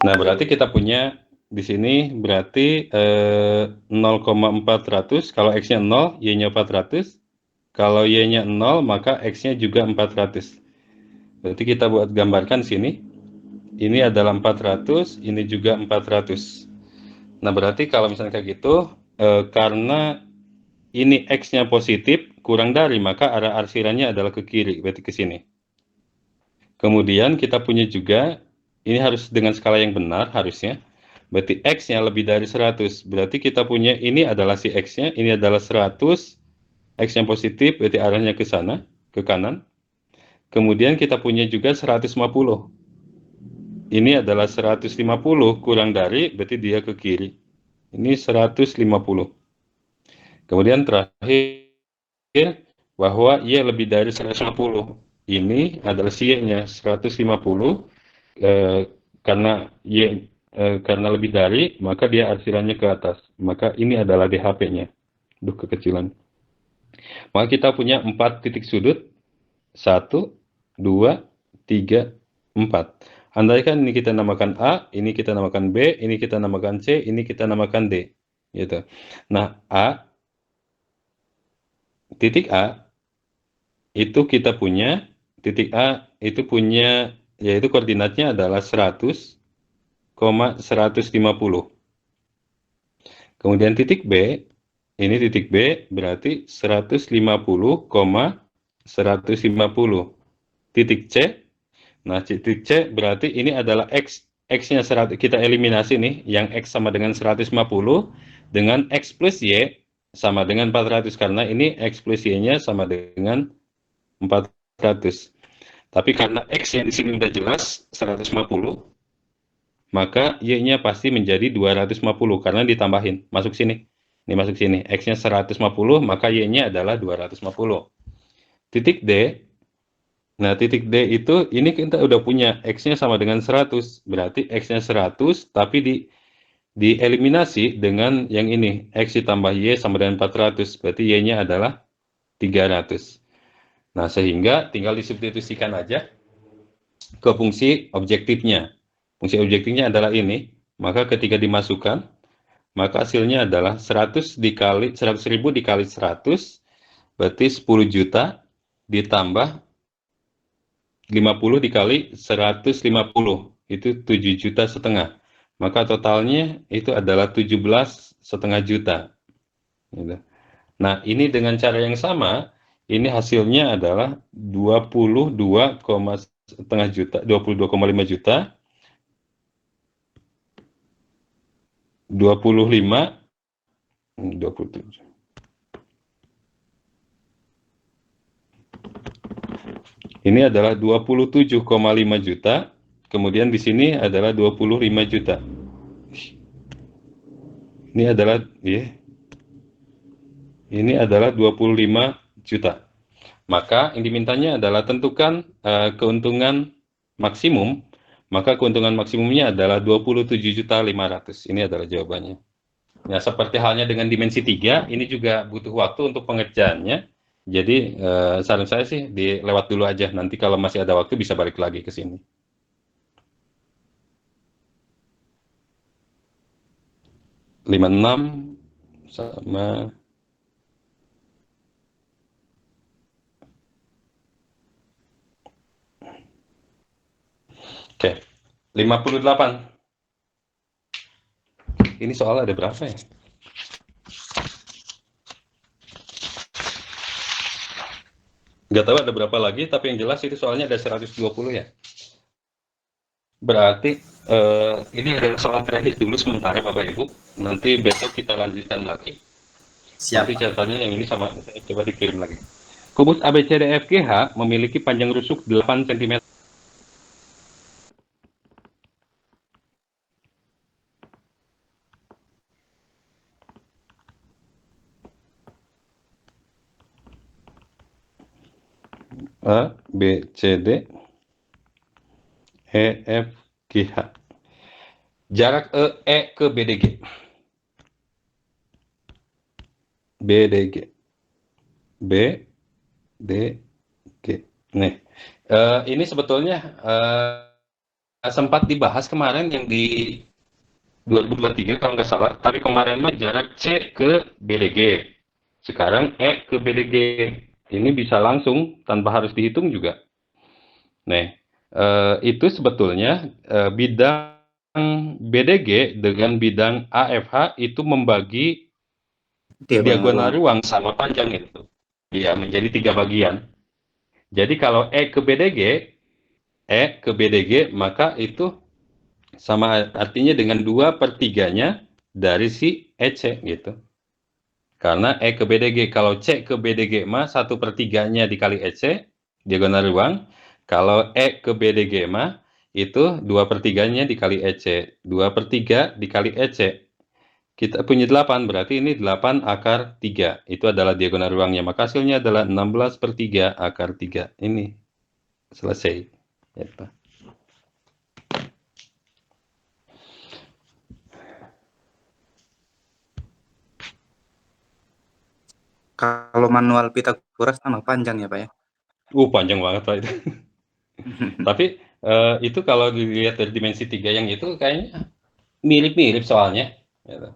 Nah, berarti kita punya di sini berarti 0,400, kalau X-nya 0, Y-nya 400. Kalau Y-nya 0, maka X-nya juga 400. Berarti kita buat gambarkan sini. Ini adalah 400, ini juga 400. Nah, berarti kalau misalnya kayak gitu, karena ini X-nya positif, kurang dari, maka arah arsirannya adalah ke kiri, berarti ke sini. Kemudian kita punya juga, ini harus dengan skala yang benar harusnya, berarti X-nya lebih dari 100, berarti kita punya ini adalah si X-nya, ini adalah 100, X-nya positif, berarti arahnya ke sana, ke kanan. Kemudian kita punya juga 150, ini adalah 150 kurang dari, berarti dia ke kiri, ini 150. Kemudian terakhir, bahwa Y lebih dari 150, ini adalah Y-nya 150, karena Y karena lebih dari, maka dia arsirannya ke atas. Maka ini adalah DHP-nya. Duh, kekecilan. Maka kita punya 4 titik sudut. 1, 2, 3, 4. Andaikan ini kita namakan A, ini kita namakan B, ini kita namakan C, ini kita namakan D. Gitu. Nah, titik A, itu kita punya, titik A itu punya, yaitu koordinatnya adalah 100,150. Kemudian titik B, ini titik B berarti 150,150. Titik C, nah titik C berarti ini adalah X X-nya 100, kita eliminasi nih, yang X sama dengan 150, dengan X plus Y sama dengan 400, karena ini X plus Y-nya sama dengan 400. Tapi karena X yang di sini udah jelas 150, maka Y-nya pasti menjadi 250 karena ditambahin. Masuk sini. Ini masuk sini. X-nya 150, maka Y-nya adalah 250. Titik D. Nah, titik D itu, ini kita udah punya X-nya sama dengan 100. Berarti X-nya 100, tapi dieliminasi dengan yang ini. X ditambah Y sama dengan 400. Berarti Y-nya adalah 300. Nah, sehingga tinggal disubstitusikan aja ke fungsi objektifnya. Fungsi objektifnya adalah ini. Maka ketika dimasukkan, maka hasilnya adalah 100.000 dikali 100, berarti 10 juta, ditambah 50 dikali 150, itu 7,5 juta. Maka totalnya itu adalah 17,5 juta. Nah, ini dengan cara yang sama, ini hasilnya adalah 22,5 juta, 27. Ini adalah 27,5 juta, kemudian di sini adalah 25 juta. Ini adalah 25 juta. Maka yang dimintanya adalah tentukan keuntungan maksimum, maka keuntungan maksimumnya adalah 27.500.000. Ini adalah jawabannya. Nah, seperti halnya dengan dimensi 3, ini juga butuh waktu untuk pengerjaannya. Jadi saran saya sih dilewat dulu aja, nanti kalau masih ada waktu bisa balik lagi ke sini. Lima enam sama oke, 58. Ini soal ada berapa ya? Nggak tahu ada berapa lagi, tapi yang jelas itu soalnya ada 120 ya. Berarti ini adalah soal terakhir dulu sementara Bapak Ibu. Nanti besok kita lanjutkan lagi. Siap. Nanti catatannya yang ini sama, coba dikirim lagi. Kubus ABCDEFGH memiliki panjang rusuk 8 cm. A, B, C, D, E, F, G, H. Jarak E ke BDG. BDG. B, D, G. Nih, ini sebetulnya sempat dibahas kemarin yang di 2023 kalau nggak salah, tapi kemarin mah jarak C ke BDG. Sekarang E ke BDG. Ini bisa langsung tanpa harus dihitung juga. Nah, itu sebetulnya bidang BDG dengan bidang AFH itu membagi diagonal ruang sama panjang itu. Ya, menjadi 3 bagian. Jadi kalau E ke BDG, maka itu sama artinya dengan 2/3-nya dari si EC gitu. Karena E ke BDG, kalau C ke BDG mah 1/3-nya dikali EC, diagonal ruang. Kalau E ke BDG mah itu 2/3-nya dikali EC. 2/3 dikali EC. Kita punya 8, berarti ini 8/3. Itu adalah diagonal ruangnya. Maka hasilnya adalah 16/3/3. Ini selesai. Ya, Pak. Kalau manual Pitagoras tambah panjang ya Pak ya? Panjang banget Pak itu. Tapi itu kalau dilihat dari dimensi 3 yang itu kayaknya mirip-mirip soalnya. Gitu.